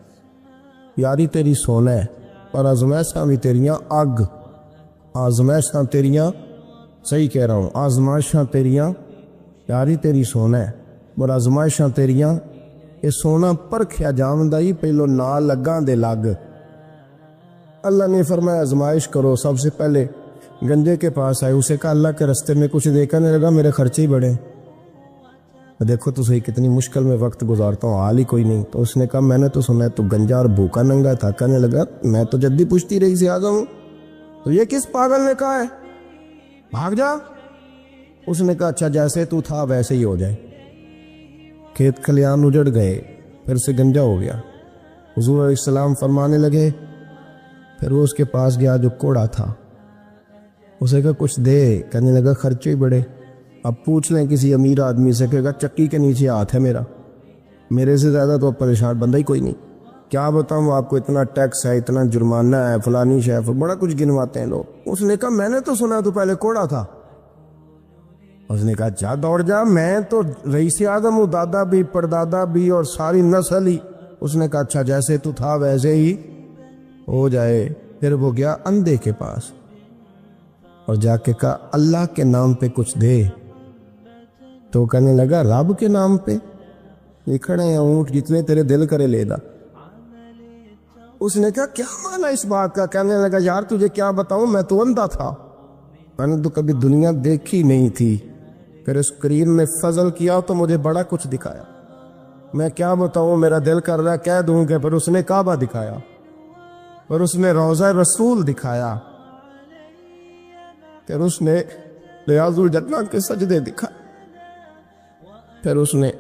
یاری تیری سونا ہے اور آزمائشاں بھی تیریاں اگ. آزمائشاں تیریاں, صحیح کہہ رہا ہوں, آزمائشاں تیریاں, یاری تیری سونا ہے اور آزمائشاں تیریاں. یہ سونا پرکھیا جامدائی, پہلو نہ لگاں دے لگ. اللہ نے فرمایا آزمائش کرو. سب سے پہلے گنجے کے پاس آئے, اسے کہا اللہ کے رستے میں کچھ دیکھنے لگا, میرے خرچے ہی بڑھے. دیکھو تو صحیح کتنی مشکل میں وقت گزارتا ہوں, حال ہی کوئی نہیں. تو اس نے کہا میں نے تو سنا ہے تو گنجا اور بھوکا ننگا تھا. کہنے لگا میں تو جدی پوچھتی رہی سے اعظم ہوں, تو یہ کس پاگل نے کہا ہے بھاگ جا. اس نے کہا اچھا جیسے تو تھا ویسے ہی ہو جائے. کھیت کھلیان اجڑ گئے, پھر سے گنجا ہو گیا. حضور علیہ السلام فرمانے لگے, پھر وہ اس کے پاس گیا جو کوڑا تھا, اسے کہا کچھ دے. کہنے لگا خرچے ہی بڑے. اب پوچھ لیں کسی امیر آدمی سے, کہے گا چکی کے نیچے ہاتھ ہے میرا, میرے سے زیادہ تو اب پریشان بندہ ہی کوئی نہیں. کیا بتاؤں آپ کو, اتنا ٹیکس ہے, اتنا جرمانہ ہے, فلانی شے, بڑا کچھ گنواتے ہیں لوگ. اس نے کہا میں نے تو سنا تو پہلے کوڑا تھا. اس نے کہا جا دوڑ جا, میں تو رئیس اعظم ہوں, دادا بھی پردادا بھی اور ساری نسل ہی. اس نے کہا اچھا جیسے تو تھا ویسے ہی ہو جائے. پھر وہ گیا اندھے کے پاس اور جا کے کہا اللہ کے نام پہ کچھ دے. تو کہنے لگا رب کے نام پہ, یہ کھڑے ہیں اونٹ, جتنے تیرے دل کرے لے دا. اس نے کہا کیا مانا اس بات کا. کہنے لگا یار تجھے کیا بتاؤں, میں تو اندھا تھا, میں نے تو کبھی دنیا دیکھی نہیں تھی. پھر اس کریم نے فضل کیا تو مجھے بڑا کچھ دکھایا. میں کیا بتاؤں، میرا دل کر رہا ہے کہہ دوں کہ پھر اس نے کعبہ دکھایا، پھر اس نے روضہ رسول دکھایا، پھر اس نے ریاض الجنہ کے سجدے دکھائے، پھر اس نے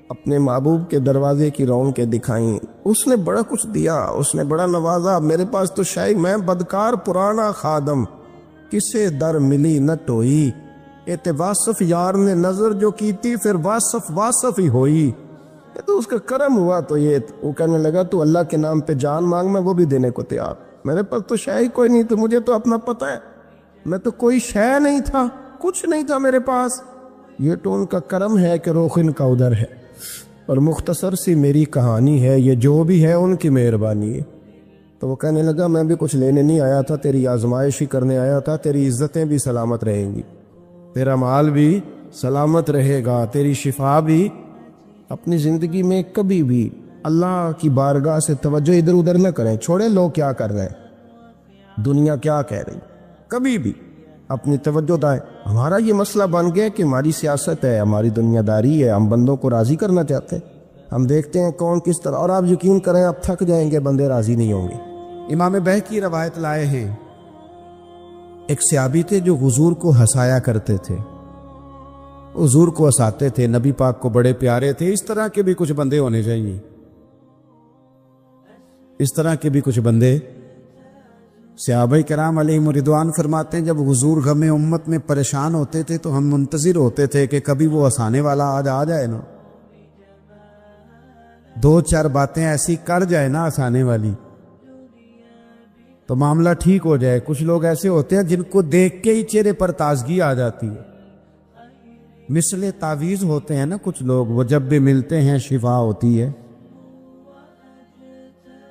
اپنے محبوب کے دروازے کی رونقیں دکھائیں۔ اس نے بڑا کچھ دیا، اس نے بڑا نوازا۔ میرے پاس تو شاید میں بدکار پرانا خادم، کسے در ملی نہ ٹوئی، ایت واصف یار نے نظر جو کی تھی، پھر واصف ہی ہوئی۔ یہ تو اس کا کرم ہوا۔ تو یہ وہ کہنے لگا تو اللہ کے نام پہ جان مانگ، میں وہ بھی دینے کو تیار۔ میرے پاس تو شاید کوئی نہیں، تو مجھے تو اپنا پتہ ہے، میں تو کوئی شے نہیں تھا، کچھ نہیں تھا میرے پاس۔ یہ تو ان کا کرم ہے کہ رخ ان کا ادھر ہے، اور مختصر سی میری کہانی ہے، یہ جو بھی ہے ان کی مہربانی ہے۔ تو وہ کہنے لگا میں بھی کچھ لینے نہیں آیا تھا، تیری آزمائش ہی کرنے آیا تھا، تیری عزتیں بھی سلامت رہیں گی، تیرا مال بھی سلامت رہے گا، تیری شفا بھی۔ اپنی زندگی میں کبھی بھی اللہ کی بارگاہ سے توجہ ادھر ادھر نہ کریں، چھوڑیں لوگ کیا کر رہے ہیں، دنیا کیا کہہ رہی، کبھی بھی اپنی توجہ دائیں۔ ہمارا یہ مسئلہ بن گیا کہ ہماری سیاست ہے، ہماری دنیا داری ہے، ہم بندوں کو راضی کرنا چاہتے ہیں، ہم دیکھتے ہیں کون کس طرح، اور آپ یقین کریں آپ تھک جائیں گے، بندے راضی نہیں ہوں گے۔ امام بہقی روایت لائے ہیں، ایک صحابی تھے جو حضور کو ہنسایا کرتے تھے، حضور کو ہنساتے تھے، نبی پاک کو بڑے پیارے تھے۔ اس طرح کے بھی کچھ بندے ہونے چاہیے، اس طرح کے بھی کچھ بندے۔ صحابہ کرام علیہم رضوان فرماتے ہیں جب حضور غم امت میں پریشان ہوتے تھے تو ہم منتظر ہوتے تھے کہ کبھی وہ ہنسانے والا آج آ جائے نا، دو چار باتیں ایسی کر جائے نا ہنسانے والی، تو معاملہ ٹھیک ہو جائے۔ کچھ لوگ ایسے ہوتے ہیں جن کو دیکھ کے ہی چہرے پر تازگی آ جاتی ہے، مثل تعویذ ہوتے ہیں نا کچھ لوگ، وہ جب بھی ملتے ہیں شفا ہوتی ہے۔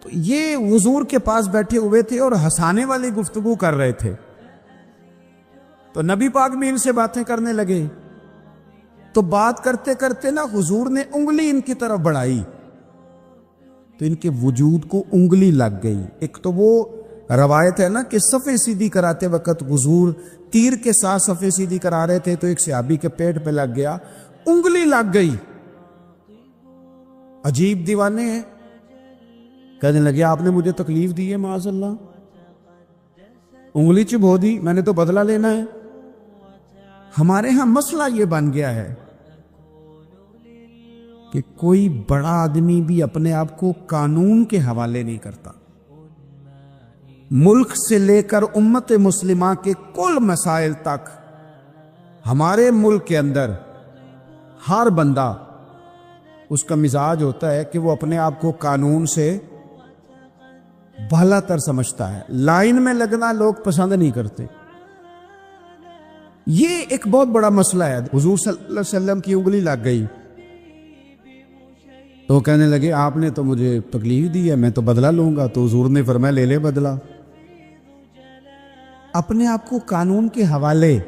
تو یہ حضور کے پاس بیٹھے ہوئے تھے اور ہنسانے والی گفتگو کر رہے تھے، تو نبی پاک بھی ان سے باتیں کرنے لگے۔ تو بات کرتے کرتے نا حضور نے انگلی ان کی طرف بڑھائی، تو ان کے وجود کو انگلی لگ گئی۔ ایک تو وہ روایت ہے نا کہ صفے سیدھی کراتے وقت حضور تیر کے ساتھ صفے سیدھی کرا رہے تھے، تو ایک صحابی کے پیٹ پہ لگ گیا، انگلی لگ گئی۔ عجیب دیوانے ہیں، کہنے لگے آپ نے مجھے تکلیف دی ہے، معاذ اللہ، انگلی چبھو دی، میں نے تو بدلہ لینا ہے۔ ہمارے ہاں مسئلہ یہ بن گیا ہے کہ کوئی بڑا آدمی بھی اپنے آپ کو قانون کے حوالے نہیں کرتا۔ ملک سے لے کر امت مسلمہ کے کل مسائل تک ہمارے ملک کے اندر ہر بندہ، اس کا مزاج ہوتا ہے کہ وہ اپنے آپ کو قانون سے بھلا تر سمجھتا ہے۔ لائن میں لگنا لوگ پسند نہیں کرتے، یہ ایک بہت بڑا مسئلہ ہے۔ حضور صلی اللہ علیہ وسلم کی انگلی لگ گئی تو کہنے لگے آپ نے تو مجھے تکلیف دی ہے، میں تو بدلہ لوں گا۔ تو حضور نے فرمایا لے لے بدلہ۔ اپنے آپ کو قانون کے حوالے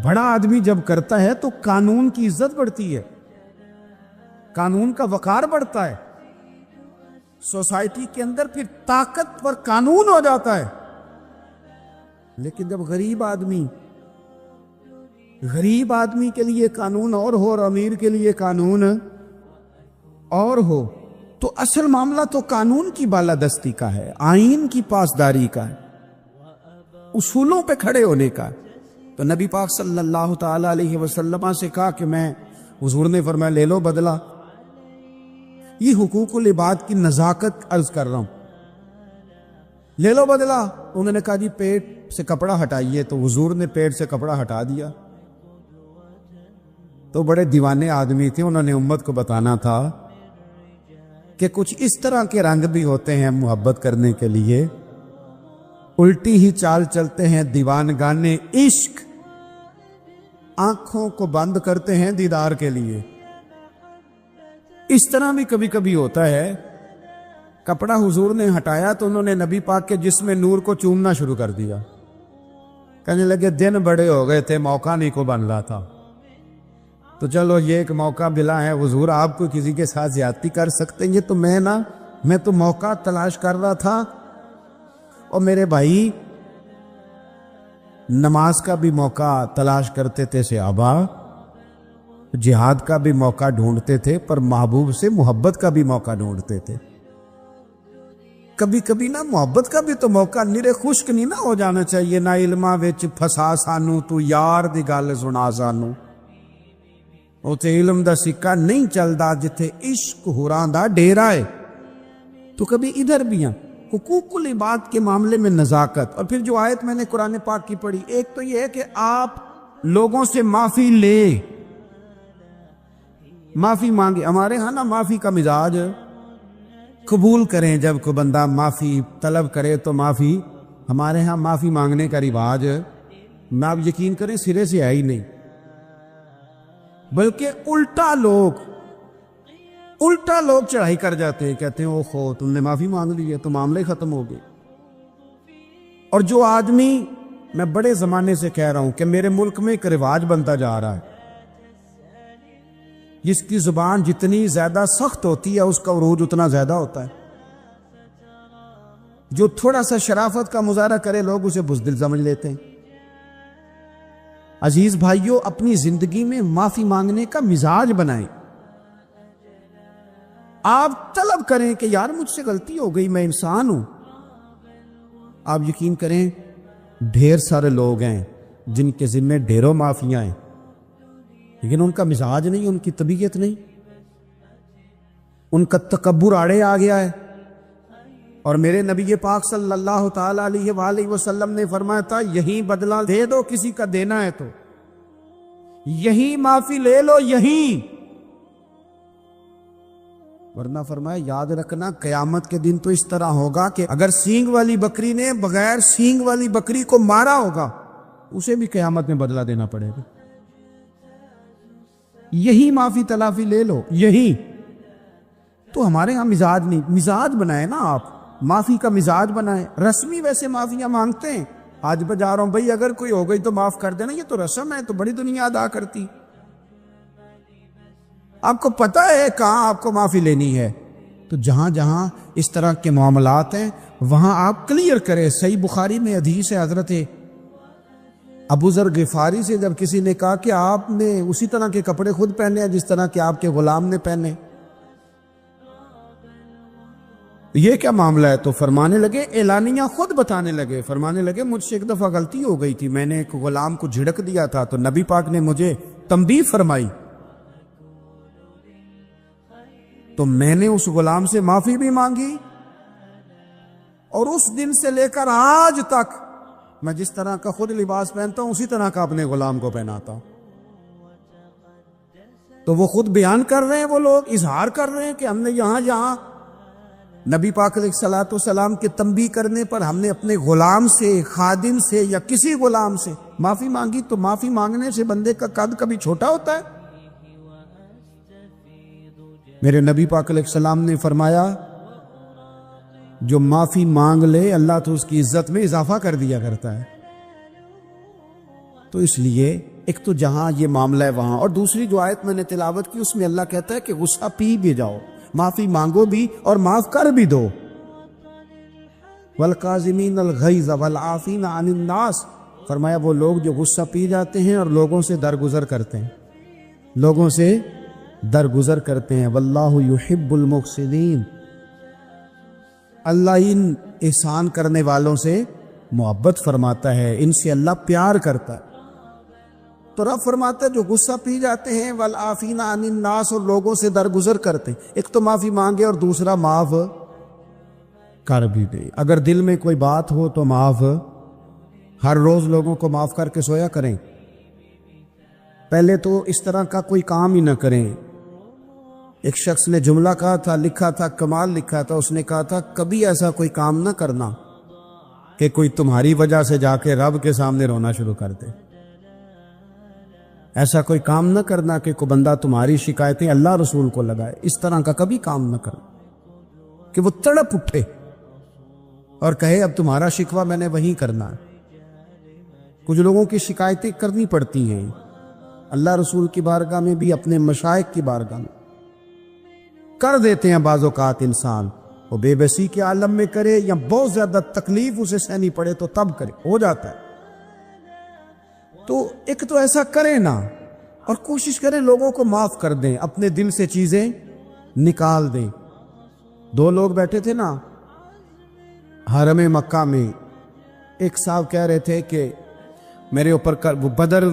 بڑا آدمی جب کرتا ہے تو قانون کی عزت بڑھتی ہے، قانون کا وقار بڑھتا ہے، سوسائٹی کے اندر پھر طاقتور قانون ہو جاتا ہے۔ لیکن جب غریب آدمی کے لیے قانون اور ہو اور امیر کے لیے قانون اور ہو، تو اصل معاملہ تو قانون کی بالادستی کا ہے، آئین کی پاسداری کا ہے، اصولوں پہ کھڑے ہونے کا۔ تو نبی پاک صلی اللہ تعالی علیہ وسلم سے کہا کہ میں، حضور نے فرمایا لے لو بدلہ۔ یہ حقوق العباد کی نزاکت عرض کر رہا ہوں، لے لو بدلہ۔ انہوں نے کہا جی پیٹ سے کپڑا ہٹائیے، تو حضور نے پیٹ سے کپڑا ہٹا دیا۔ تو بڑے دیوانے آدمی تھے، انہوں نے امت کو بتانا تھا کہ کچھ اس طرح کے رنگ بھی ہوتے ہیں محبت کرنے کے لیے، الٹی ہی چال چلتے ہیں دیوانگانے عشق، آنکھوں کو بند کرتے ہیں دیدار کے لیے۔ اس طرح بھی کبھی کبھی ہوتا ہے۔ کپڑا حضور نے ہٹایا تو انہوں نے نبی پاک کے جسم نور کو چومنا شروع کر دیا، کہنے لگے دن بڑے ہو گئے تھے، موقع نہیں کو بن رہا تھا، تو چلو یہ ایک موقع ملا ہے، حضور آپ کو کسی کے ساتھ زیادتی کر سکتے ہیں، یہ تو میں تو موقع تلاش کر رہا تھا۔ اور میرے بھائی نماز کا بھی موقع تلاش کرتے تھے صحابہ، جہاد کا بھی موقع ڈھونڈتے تھے پر محبوب سے محبت کا بھی موقع ڈھونڈتے تھے. کبھی کبھی نا محبت کا بھی تو موقع نرے خشک نہیں نہ ہو جانا چاہیے. نہ علماں وچ پھسا سانو تو یار دی گل سنا سانو. اوتھے علم دا سکہ نہیں چلدا جتھے عشق ہوراں دا ڈیرا ہے. تو کبھی ادھر بھی ہیں حقوق العباد کے معاملے میں نزاکت. اور پھر جو آیت میں نے قرآن پاک کی پڑھی، ایک تو یہ ہے کہ آپ لوگوں سے معافی لے، معافی مانگے. ہمارے ہاں نا معافی کا مزاج قبول کریں. جب کوئی بندہ معافی طلب کرے تو معافی، ہمارے ہاں معافی مانگنے کا رواج میں آپ یقین کریں سرے سے ہے ہی نہیں. بلکہ الٹا لوگ چڑھائی کر جاتے ہیں، کہتے ہیں او خو تم نے معافی مانگ لی ہے تو معاملے ختم ہو گئے. اور جو آدمی، میں بڑے زمانے سے کہہ رہا ہوں کہ میرے ملک میں ایک رواج بنتا جا رہا ہے، جس کی زبان جتنی زیادہ سخت ہوتی ہے اس کا عروج اتنا زیادہ ہوتا ہے. جو تھوڑا سا شرافت کا مظاہرہ کرے لوگ اسے بزدل سمجھ لیتے ہیں. عزیز بھائیوں، اپنی زندگی میں معافی مانگنے کا مزاج بنائیں. آپ طلب کریں کہ یار مجھ سے غلطی ہو گئی، میں انسان ہوں. آپ یقین کریں ڈھیر سارے لوگ ہیں جن کے ذمہ ڈھیروں معافیاں ہیں، لیکن ان کا مزاج نہیں، ان کی طبیعت نہیں، ان کا تکبر آڑے آ گیا ہے. اور میرے نبی پاک صلی اللہ تعالی علیہ وآلہ وسلم نے فرمایا تھا یہیں بدلہ دے دو کسی کا دینا ہے تو، یہیں معافی لے لو یہیں. ورنہ فرمایا یاد رکھنا قیامت کے دن تو اس طرح ہوگا کہ اگر سینگ والی بکری نے بغیر سینگ والی بکری کو مارا ہوگا اسے بھی قیامت میں بدلہ دینا پڑے گا. یہی معافی تلافی لے لو یہی. تو ہمارے ہاں مزاج نہیں، مزاج بنائے نا آپ، معافی کا مزاج بنائے. رسمی ویسے معافیاں مانگتے ہیں، آج بجا رہا ہوں بھائی اگر کوئی ہو گئی تو معاف کر دینا، یہ تو رسم ہے، تو بڑی دنیا ادا کرتی. آپ کو پتہ ہے کہاں آپ کو معافی لینی ہے. تو جہاں جہاں اس طرح کے معاملات ہیں وہاں آپ کلیئر کریں. صحیح بخاری میں حدیث ہے حضرت ابو ذر غفاری سے، جب کسی نے کہا کہ آپ نے اسی طرح کے کپڑے خود پہنے ہیں جس طرح کہ آپ کے غلام نے پہنے، یہ کیا معاملہ ہے؟ تو فرمانے لگے، اعلانیہ خود بتانے لگے، فرمانے لگے مجھ سے ایک دفعہ غلطی ہو گئی تھی، میں نے ایک غلام کو جھڑک دیا تھا تو نبی پاک نے مجھے تنبیہ فرمائی تو میں نے اس غلام سے معافی بھی مانگی، اور اس دن سے لے کر آج تک میں جس طرح کا خود لباس پہنتا ہوں اسی طرح کا اپنے غلام کو پہناتا ہوں. تو وہ خود بیان کر رہے ہیں، وہ لوگ اظہار کر رہے ہیں کہ ہم نے یہاں نبی پاک علیہ الصلوۃ والسلام کے تنبیہ کرنے پر ہم نے اپنے غلام سے، خادم سے یا کسی غلام سے معافی مانگی. تو معافی مانگنے سے بندے کا قد کبھی چھوٹا ہوتا ہے؟ میرے نبی پاک علیہ السلام نے فرمایا جو معافی مانگ لے اللہ تو اس کی عزت میں اضافہ کر دیا کرتا ہے. تو اس لیے ایک تو جہاں یہ معاملہ ہے وہاں، اور دوسری جو آیت میں نے تلاوت کی اس میں اللہ کہتا ہے کہ غصہ پی بھی جاؤ، معافی مانگو بھی اور معاف کر بھی دو. والقاظمین الغیظ والعافین عن الناس، فرمایا وہ لوگ جو غصہ پی جاتے ہیں اور لوگوں سے درگزر کرتے ہیں، لوگوں سے درگزر کرتے ہیں. واللہ یحب المحسنین، اللہ ان احسان کرنے والوں سے محبت فرماتا ہے، ان سے اللہ پیار کرتا ہے. تو رب فرماتا ہے جو غصہ پی جاتے ہیں، والعافین عن الناس، اور لوگوں سے درگزر کرتے ہیں. ایک تو معافی مانگے اور دوسرا معاف کر بھی دے. اگر دل میں کوئی بات ہو تو معاف، ہر روز لوگوں کو معاف کر کے سویا کریں. پہلے تو اس طرح کا کوئی کام ہی نہ کریں. ایک شخص نے جملہ کہا تھا، لکھا تھا، کمال لکھا تھا، اس نے کہا تھا کبھی ایسا کوئی کام نہ کرنا کہ کوئی تمہاری وجہ سے جا کے رب کے سامنے رونا شروع کر دے. ایسا کوئی کام نہ کرنا کہ کوئی بندہ تمہاری شکایتیں اللہ رسول کو لگائے. اس طرح کا کبھی کام نہ کرنا کہ وہ تڑپ اٹھے اور کہے اب تمہارا شکوہ میں نے وہیں کرنا ہے. کچھ لوگوں کی شکایتیں کرنی پڑتی ہیں اللہ رسول کی بارگاہ میں بھی، اپنے مشائخ کی بارگاہ میں کر دیتے ہیں. بعض اوقات انسان وہ بے بسی کے عالم میں کرے یا بہت زیادہ تکلیف اسے سہنی پڑے تو تب کرے، ہو جاتا ہے. تو ایک تو ایسا کرے نا، اور کوشش کریں لوگوں کو معاف کر دیں، اپنے دل سے چیزیں نکال دیں۔ دو لوگ بیٹھے تھے نا حرم مکہ میں، ایک صاحب کہہ رہے تھے کہ میرے اوپر بدر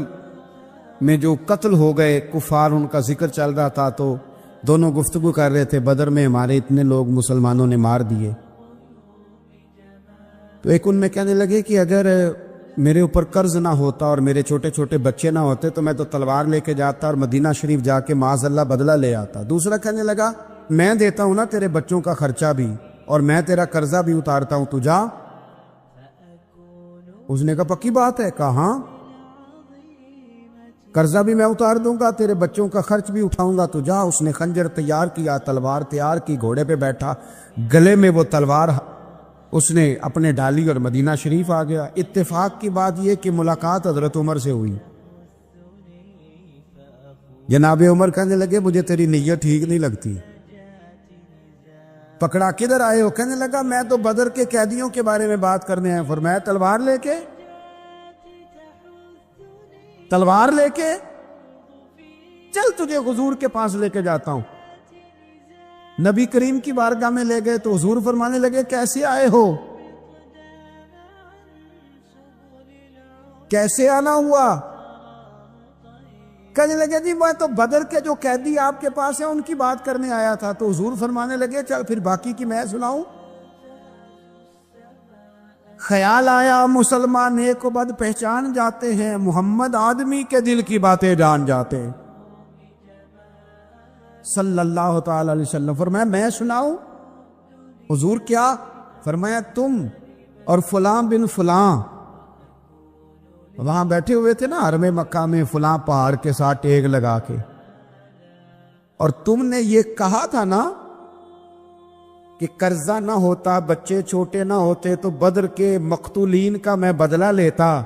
میں جو قتل ہو گئے کفار، ان کا ذکر چل رہا تھا، تو دونوں گفتگو کر رہے تھے، بدر میں ہمارے اتنے لوگ مسلمانوں نے مار دیے۔ تو ایک ان میں کہنے لگے کہ اگر میرے اوپر قرض نہ ہوتا اور میرے چھوٹے چھوٹے بچے نہ ہوتے تو میں تو تلوار لے کے جاتا اور مدینہ شریف جا کے معاذ اللہ بدلہ لے آتا۔ دوسرا کہنے لگا میں دیتا ہوں نا تیرے بچوں کا خرچہ بھی، اور میں تیرا قرضہ بھی اتارتا ہوں، تو جا۔ اس نے کہا پکی بات ہے؟ کہا ہاں، قرضہ بھی میں اتار دوں گا، تیرے بچوں کا خرچ بھی اٹھاؤں گا، تو جا۔ اس نے خنجر تیار کیا، تلوار تیار کی، گھوڑے پہ بیٹھا، گلے میں وہ تلوار اس نے اپنے ڈالی اور مدینہ شریف آ گیا۔ اتفاق کی بات یہ کہ ملاقات حضرت عمر سے ہوئی۔ جناب عمر کہنے لگے مجھے تیری نیت ٹھیک نہیں لگتی، پکڑا کدھر آئے ہو؟ کہنے لگا میں تو بدر کے قیدیوں کے بارے میں بات کرنے آیا۔ فرمایا تلوار لے کے؟ تلوار لے کے؟ چل تجھے حضور کے پاس لے کے جاتا ہوں۔ نبی کریم کی بارگاہ میں لے گئے تو حضور فرمانے لگے کیسے آئے ہو؟ کیسے آنا ہوا؟ کہنے لگے جی میں تو بدر کے جو قیدی آپ کے پاس ہیں ان کی بات کرنے آیا تھا۔ تو حضور فرمانے لگے چل پھر باقی کی میں سناؤں۔ خیال آیا مسلمان نیک و بد پہچان جاتے ہیں، محمد آدمی کے دل کی باتیں جان جاتے ہیں صلی اللہ تعالی علیہ وسلم۔ فرمایا میں سناؤں؟ حضور کیا؟ فرمایا تم اور فلاں بن فلاں وہاں بیٹھے ہوئے تھے نا حرم مکہ میں فلاں پہاڑ کے ساتھ ٹیک لگا کے، اور تم نے یہ کہا تھا نا کہ قرضہ نہ ہوتا، بچے چھوٹے نہ ہوتے تو بدر کے مقتولین کا میں بدلہ لیتا۔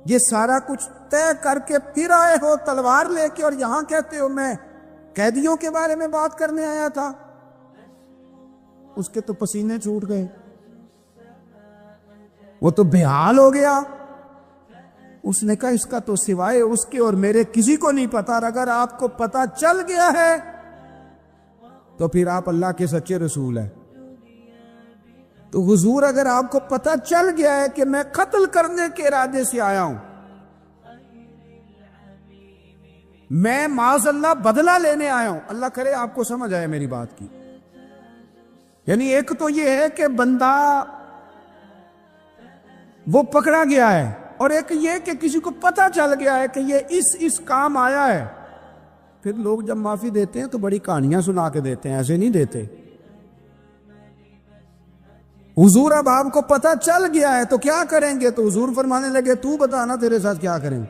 یہ سارا کچھ طے کر کے پھر آئے ہو تلوار لے کے، اور یہاں کہتے ہو میں قیدیوں کے بارے میں بات کرنے آیا تھا۔ اس کے تو پسینے چھوٹ گئے، وہ تو بے حال ہو گیا۔ اس نے کہا اس کا تو سوائے اس کے اور میرے کسی کو نہیں پتا، اور اگر آپ کو پتا چل گیا ہے تو پھر آپ اللہ کے سچے رسول ہیں۔ تو حضور اگر آپ کو پتا چل گیا ہے کہ میں قتل کرنے کے ارادے سے آیا ہوں، میں معاذ اللہ بدلہ لینے آیا ہوں، اللہ کرے آپ کو سمجھ آئے میری بات کی۔ یعنی ایک تو یہ ہے کہ بندہ وہ پکڑا گیا ہے، اور ایک یہ کہ کسی کو پتا چل گیا ہے کہ یہ اس کام آیا ہے۔ پھر لوگ جب معافی دیتے ہیں تو بڑی کہانیاں سنا کے دیتے ہیں، ایسے نہیں دیتے۔ حضور اب آپ کو پتا چل گیا ہے تو کیا کریں گے؟ تو حضور فرمانے لگے تو بتانا تیرے ساتھ کیا کریں۔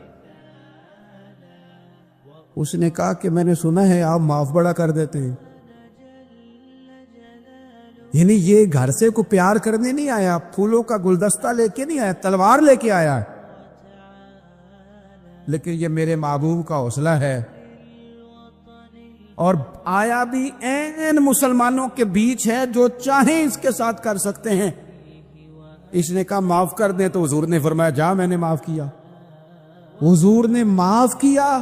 اس نے کہا کہ میں نے سنا ہے آپ معاف بڑا کر دیتے ہیں۔ یعنی یہ گھر سے کو پیار کرنے نہیں آیا، پھولوں کا گلدستہ لے کے نہیں آیا، تلوار لے کے آیا ہے، لیکن یہ میرے محبوب کا حوصلہ ہے۔ اور آیا بھی این مسلمانوں کے بیچ ہے، جو چاہیں اس کے ساتھ کر سکتے ہیں۔ اس نے کہا معاف کر دیں، تو حضور نے فرمایا جا میں نے معاف کیا۔ حضور نے معاف کیا۔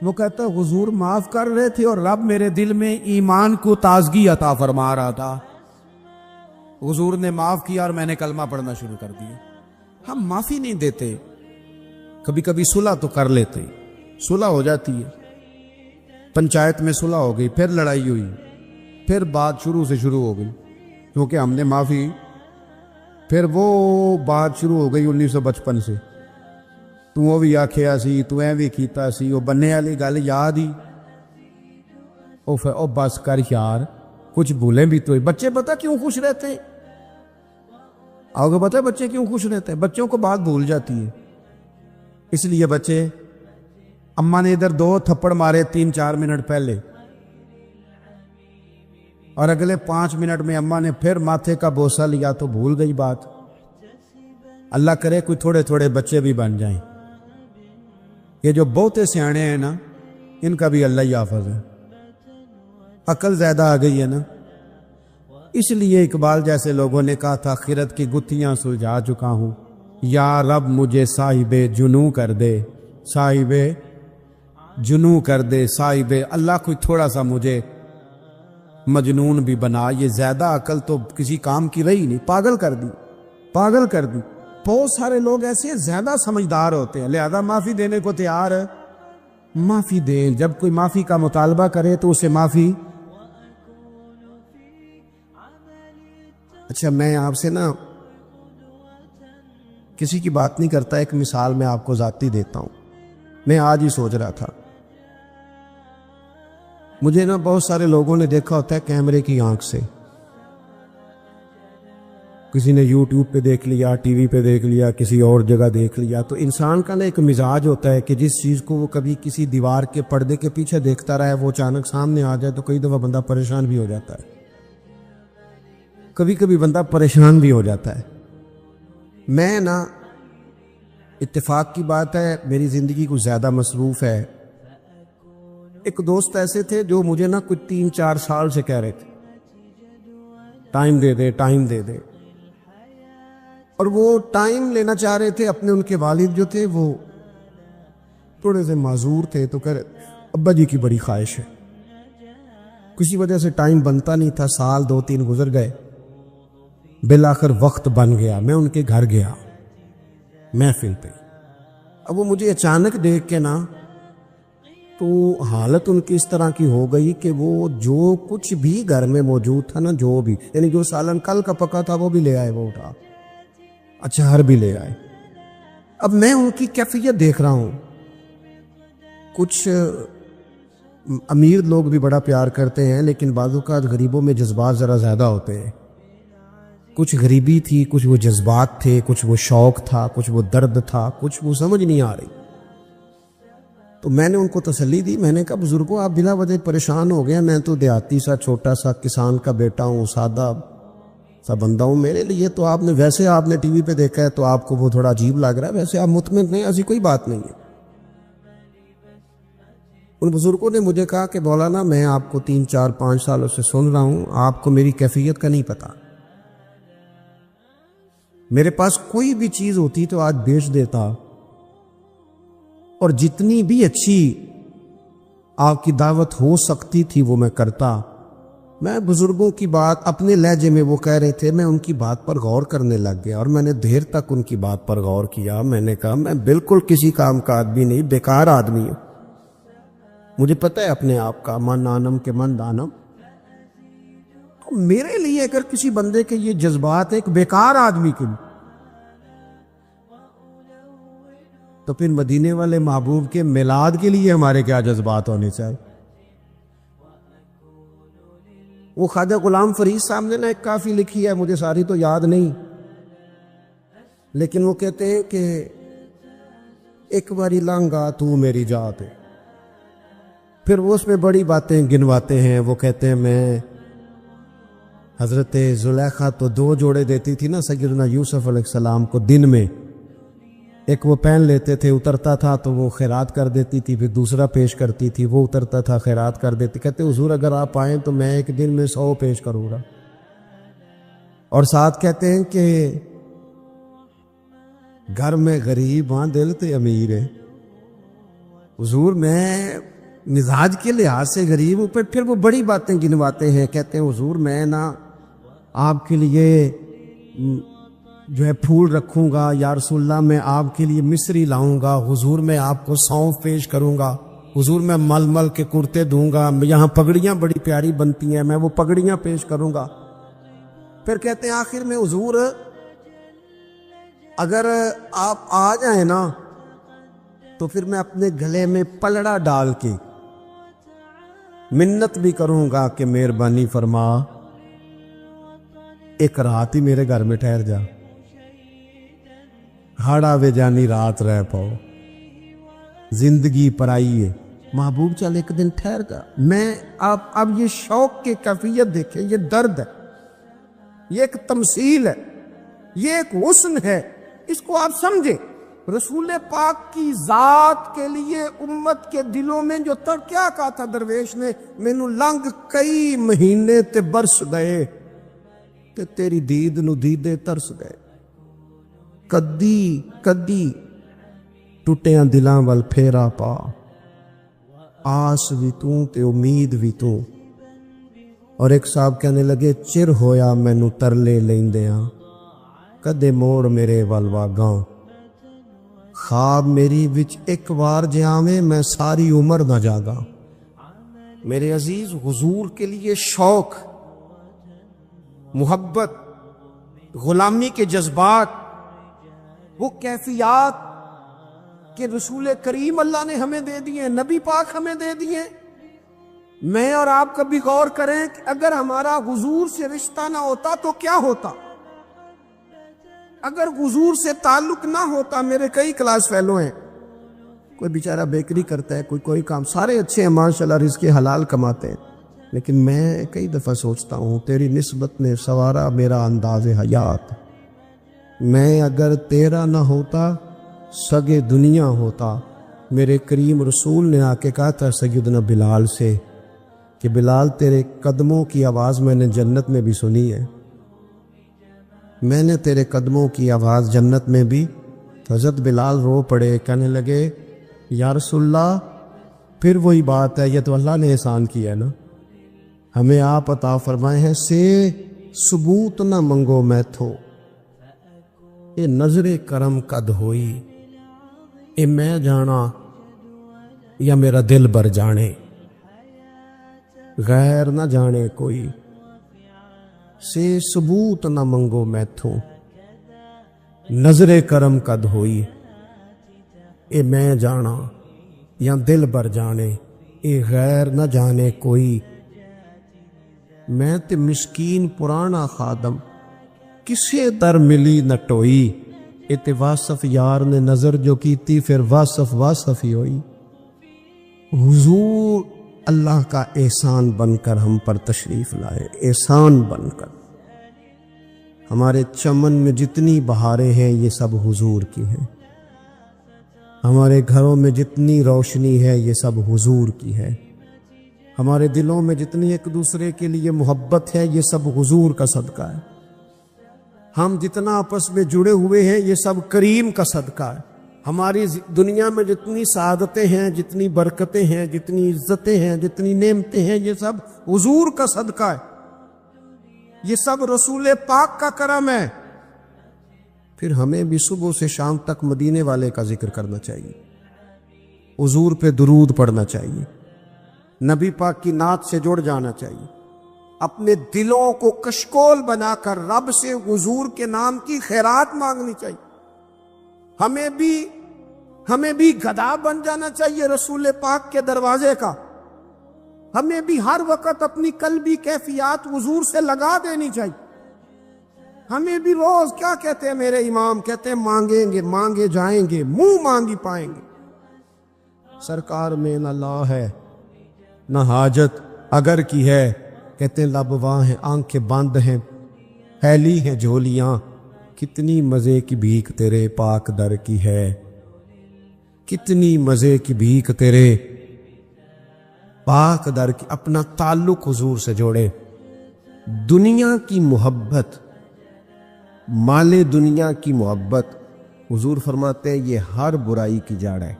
وہ کہتا حضور معاف کر رہے تھے اور رب میرے دل میں ایمان کو تازگی عطا فرما رہا تھا۔ حضور نے معاف کیا اور میں نے کلمہ پڑھنا شروع کر دیا۔ ہم معافی نہیں دیتے، کبھی کبھی صلح تو کر لیتے، صلح ہو جاتی ہے، پنچایت میں صلح ہو گئی، پھر لڑائی ہوئی، پھر بات شروع سے شروع ہو گئی، کیونکہ ہم نے معافی، پھر وہ بات شروع ہو گئی 1955 سے، تو وہ بھی آکھیا سی، تو اے بھی کیتا سی، وہ بننے والی گل یاد ہی، او بس کر یار، کچھ بھولیں بھی تو۔ بچے پتہ کیوں خوش رہتے ہیں؟ آپ کو پتہ ہے بچے کیوں خوش رہتے ہیں؟ بچوں کو بات بھول جاتی ہے، اس لیے بچے، اماں نے ادھر 2 تھپڑ مارے 3-4 منٹ پہلے، اور اگلے 5 منٹ میں اماں نے پھر ماتھے کا بوسہ لیا تو بھول گئی بات۔ اللہ کرے کوئی تھوڑے تھوڑے بچے بھی بن جائیں۔ یہ جو بہتے سیانے ہیں نا، ان کا بھی اللہ ہی حافظ ہے، عقل زیادہ آ گئی ہے نا۔ اس لیے اقبال جیسے لوگوں نے کہا تھا خرد کی گتھیاں سلجھا چکا ہوں، یا رب مجھے صاحب جنوں کر دے، صاحب جنوں کر دے، صاحب اللہ کوئی تھوڑا سا مجھے مجنون بھی بنا، یہ زیادہ عقل تو کسی کام کی رہی نہیں، پاگل کر دی، پاگل کر دی۔ بہت سارے لوگ ایسے زیادہ سمجھدار ہوتے ہیں، لہذا معافی دینے کو تیار ہے، معافی دیں، جب کوئی معافی کا مطالبہ کرے تو اسے معافی۔ اچھا میں آپ سے نا کسی کی بات نہیں کرتا، ایک مثال میں آپ کو ذاتی دیتا ہوں۔ میں آج ہی سوچ رہا تھا، مجھے نا بہت سارے لوگوں نے دیکھا ہوتا ہے کیمرے کی آنکھ سے، کسی نے یوٹیوب پہ دیکھ لیا، ٹی وی پہ دیکھ لیا، کسی اور جگہ دیکھ لیا، تو انسان کا نا ایک مزاج ہوتا ہے کہ جس چیز کو وہ کبھی کسی دیوار کے پردے کے پیچھے دیکھتا رہا ہے وہ اچانک سامنے آ جائے تو کئی دفعہ بندہ پریشان بھی ہو جاتا ہے، کبھی کبھی بندہ پریشان بھی ہو جاتا ہے۔ میں نا اتفاق کی بات ہے میری زندگی کچھ زیادہ مصروف ہے، ایک دوست ایسے تھے جو مجھے نا کچھ 3-4 سال سے کہہ رہے تھے ٹائم دے دے، ٹائم دے دے، اور وہ ٹائم لینا چاہ رہے تھے۔ اپنے ان کے والد جو تھے وہ تھوڑے سے معذور تھے، تو کہہ رہے ابا جی کی بڑی خواہش ہے، کسی وجہ سے ٹائم بنتا نہیں تھا، سال 2-3 گزر گئے، بالآخر وقت بن گیا، میں ان کے گھر گیا محفل پہ۔ اب وہ مجھے اچانک دیکھ کے نا تو حالت ان کی اس طرح کی ہو گئی کہ وہ جو کچھ بھی گھر میں موجود تھا نا، جو بھی یعنی جو سالن کل کا پکا تھا وہ بھی لے آئے، وہ اٹھا، اچار بھی لے آئے۔ اب میں ان کی کیفیت دیکھ رہا ہوں، کچھ امیر لوگ بھی بڑا پیار کرتے ہیں لیکن بعض اوقات غریبوں میں جذبات ذرا زیادہ ہوتے ہیں، کچھ غریبی تھی، کچھ وہ جذبات تھے، کچھ وہ شوق تھا، کچھ وہ درد تھا، کچھ وہ سمجھ نہیں آ رہی۔ تو میں نے ان کو تسلی دی، میں نے کہا بزرگوں آپ بلا وجہ پریشان ہو گئے، میں تو دیہاتی سا چھوٹا سا کسان کا بیٹا ہوں، سادہ سا بندہ ہوں، میرے لیے تو آپ نے ویسے آپ نے ٹی وی پہ دیکھا ہے تو آپ کو وہ تھوڑا عجیب لگ رہا ہے، ویسے آپ مطمئن نہیں، ایسی کوئی بات نہیں ہے۔ ان بزرگوں نے مجھے کہا کہ مولانا میں آپ کو 3-4-5 سالوں سے سن رہا ہوں، آپ کو میری کیفیت کا نہیں پتا، میرے پاس کوئی بھی چیز ہوتی تو آج بیچ دیتا، اور جتنی بھی اچھی آپ کی دعوت ہو سکتی تھی وہ میں کرتا۔ میں بزرگوں کی بات اپنے لہجے میں وہ کہہ رہے تھے، میں ان کی بات پر غور کرنے لگ گیا، اور میں نے دیر تک ان کی بات پر غور کیا۔ میں نے کہا میں بالکل کسی کام کا آدمی نہیں، بیکار آدمی ہوں، مجھے پتہ ہے اپنے آپ کا، من آنم کے من دانم۔ میرے لیے اگر کسی بندے کے یہ جذبات ایک بیکار آدمی کے لیے، تو پھر مدینے والے محبوب کے میلاد کے لیے ہمارے کیا جذبات ہونے چاہیے۔ وہ خواجہ غلام فرید صاحب نے نا ایک کافی لکھی ہے، مجھے ساری تو یاد نہیں، لیکن وہ کہتے ہیں کہ ایک باری لانگا تو میری جات ہے، پھر وہ اس میں بڑی باتیں گنواتے ہیں۔ وہ کہتے ہیں میں حضرت زلیخا تو 2 جوڑے دیتی تھی نا سیدنا یوسف علیہ السلام کو دن میں، ایک وہ پہن لیتے تھے، اترتا تھا تو وہ خیرات کر دیتی تھی، پھر دوسرا پیش کرتی تھی، وہ اترتا تھا خیرات کر دیتی۔ کہتے حضور اگر آپ آئیں تو میں ایک دن میں 100 پیش کروں گا۔ اور ساتھ کہتے ہیں کہ گھر میں غریب ہاں دل تے امیر ہے، حضور میں مزاج کے لحاظ سے غریب ہوں، پھر وہ بڑی باتیں گنواتے ہیں، کہتے ہیں حضور میں نا آپ کے لیے جو ہے پھول رکھوں گا، یا رسول اللہ میں آپ کے لیے مصری لاؤں گا، حضور میں آپ کو سونف پیش کروں گا، حضور میں مل مل کے کرتے دوں گا، یہاں پگڑیاں بڑی پیاری بنتی ہیں میں وہ پگڑیاں پیش کروں گا۔ پھر کہتے ہیں آخر میں حضور اگر آپ آ جائیں نا تو پھر میں اپنے گلے میں پلڑا ڈال کے منت بھی کروں گا کہ مہربانی فرما ایک رات ہی میرے گھر میں ٹھہر جا، ہاڑا وے جانی رات رہ پاؤ، زندگی پرائی ہے، محبوب چل ایک دن ٹھہر جا۔ میں اب یہ شوق کی کیفیت دیکھیں، یہ درد ہے، یہ ایک تمثیل ہے، یہ ایک حسن ہے، اس کو آپ سمجھیں۔ رسول پاک کی ذات کے لیے امت کے دلوں میں جو کیا کہا تھا درویش نے، مینوں لنگ کئی مہینے تے برس گئے تے تیری دید نو دیدے ترس گئے۔ کدی کدی ٹوٹیاں دلاں ول پھیرا پا، آس بھی تو تے امید بھی تو۔ اور ایک صاحب کہنے لگے چر ہویا مینوں ترلے لیندیاں، کدے موڑ میرے ول واگاں، خواب میری وچ ایک وار جاویں میں ساری عمر نہ جاگا۔ میرے عزیز، حضور کے لیے شوق، محبت، غلامی کے جذبات، وہ کیفیات کہ رسول کریم اللہ نے ہمیں دے دیے، نبی پاک ہمیں دے دیے۔ میں اور آپ کبھی غور کریں کہ اگر ہمارا حضور سے رشتہ نہ ہوتا تو کیا ہوتا؟ اگر حضور سے تعلق نہ ہوتا، میرے کئی کلاس فیلو ہیں، کوئی بیچارہ بیکری کرتا ہے، کوئی کام، سارے اچھے ہیں ماشاءاللہ، رزق حلال کماتے ہیں، لیکن میں کئی دفعہ سوچتا ہوں تیری نسبت نے سوارا میرا انداز حیات۔ میں اگر تیرا نہ ہوتا، سگے دنیا ہوتا۔ میرے کریم رسول نے آ کے کہا تھا سیدنا بلال سے کہ بلال تیرے قدموں کی آواز میں نے جنت میں بھی سنی ہے، میں نے تیرے قدموں کی آواز جنت میں بھی۔ حضرت بلال رو پڑے، کہنے لگے یا رسول اللہ، پھر وہی بات ہے، یہ تو اللہ نے احسان کیا ہے نا، ہمیں آپ عطا فرمائے ہیں، سے ثبوت نہ منگو میں تھو، اے نظر کرم قد ہوئی، اے میں جانا یا میرا دل بر جانے، غیر نہ جانے کوئی، سے ثبوت نہ منگو میں تھو، نظر کرم قد ہوئی، اے میں جانا یا دل بر جانے، اے غیر نہ جانے کوئی۔ میں تے مسکین پرانا خادم، کسے در ملی نہ ٹوئی، اے تے واصف یار نے نظر جو کیتی، پھر واصف ہی ہوئی۔ حضور اللہ کا احسان بن کر ہم پر تشریف لائے، احسان بن کر۔ ہمارے چمن میں جتنی بہاریں ہیں یہ سب حضور کی ہیں، ہمارے گھروں میں جتنی روشنی ہے یہ سب حضور کی ہے، ہمارے دلوں میں جتنی ایک دوسرے کے لیے محبت ہے یہ سب حضور کا صدقہ ہے، ہم جتنا آپس میں جڑے ہوئے ہیں یہ سب کریم کا صدقہ ہے، ہماری دنیا میں جتنی سعادتیں ہیں، جتنی برکتیں ہیں، جتنی عزتیں ہیں، جتنی نعمتیں ہیں، یہ سب حضور کا صدقہ ہے، یہ سب رسول پاک کا کرم ہے۔ پھر ہمیں بھی صبح سے شام تک مدینے والے کا ذکر کرنا چاہیے، حضور پہ درود پڑھنا چاہیے، نبی پاک کی نعت سے جڑ جانا چاہیے، اپنے دلوں کو کشکول بنا کر رب سے حضور کے نام کی خیرات مانگنی چاہیے، ہمیں بھی گدا بن جانا چاہیے رسول پاک کے دروازے کا، ہمیں بھی ہر وقت اپنی قلبی کیفیات حضور سے لگا دینی چاہیے، ہمیں بھی روز کیا کہتے ہیں میرے امام، کہتے ہیں مانگیں گے مانگے جائیں گے، منہ مانگی پائیں گے، سرکار میں نہ لا ہے نہ حاجت اگر کی ہے، کہتے ہیں لب واں ہیں آنکھیں بند ہیں پھیلی ہیں جھولیاں، کتنی مزے کی بھیک تیرے پاک در کی ہے، کتنی مزے کی بھیک تیرے پاک در کی۔ اپنا تعلق حضور سے جوڑے، دنیا کی محبت، مال دنیا کی محبت، حضور فرماتے ہیں یہ ہر برائی کی جڑ ہے۔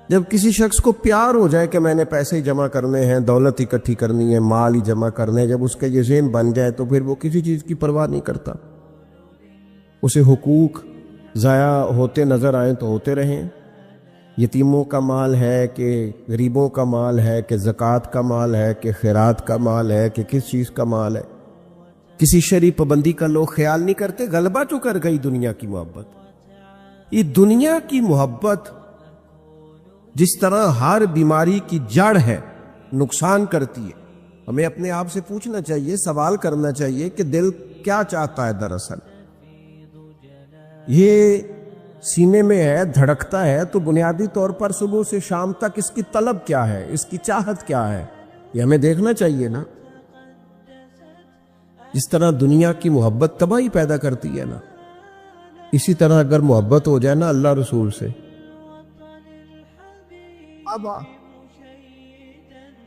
جب کسی شخص کو پیار ہو جائے کہ میں نے پیسے ہی جمع کرنے ہیں، دولت اکٹھی کرنی ہے، مال ہی جمع کرنے ہیں، جب اس کا یہ ذہن بن جائے تو پھر وہ کسی چیز کی پرواہ نہیں کرتا، اسے حقوق ضائع ہوتے نظر آئیں تو ہوتے رہیں، یتیموں کا مال ہے کہ غریبوں کا مال ہے کہ زکوٰۃ کا مال ہے کہ خیرات کا مال ہے کہ کس چیز کا مال ہے، کسی شرعی پابندی کا لوگ خیال نہیں کرتے، غلبہ تو کر گئی دنیا کی محبت۔ یہ دنیا کی محبت جس طرح ہر بیماری کی جڑ ہے، نقصان کرتی ہے، ہمیں اپنے آپ سے پوچھنا چاہیے، سوال کرنا چاہیے کہ دل کیا چاہتا ہے دراصل، یہ سینے میں ہے، دھڑکتا ہے تو بنیادی طور پر صبح سے شام تک اس کی طلب کیا ہے، اس کی چاہت کیا ہے، یہ ہمیں دیکھنا چاہیے نا۔ جس طرح دنیا کی محبت تباہی پیدا کرتی ہے نا، اسی طرح اگر محبت ہو جائے نا اللہ رسول سے،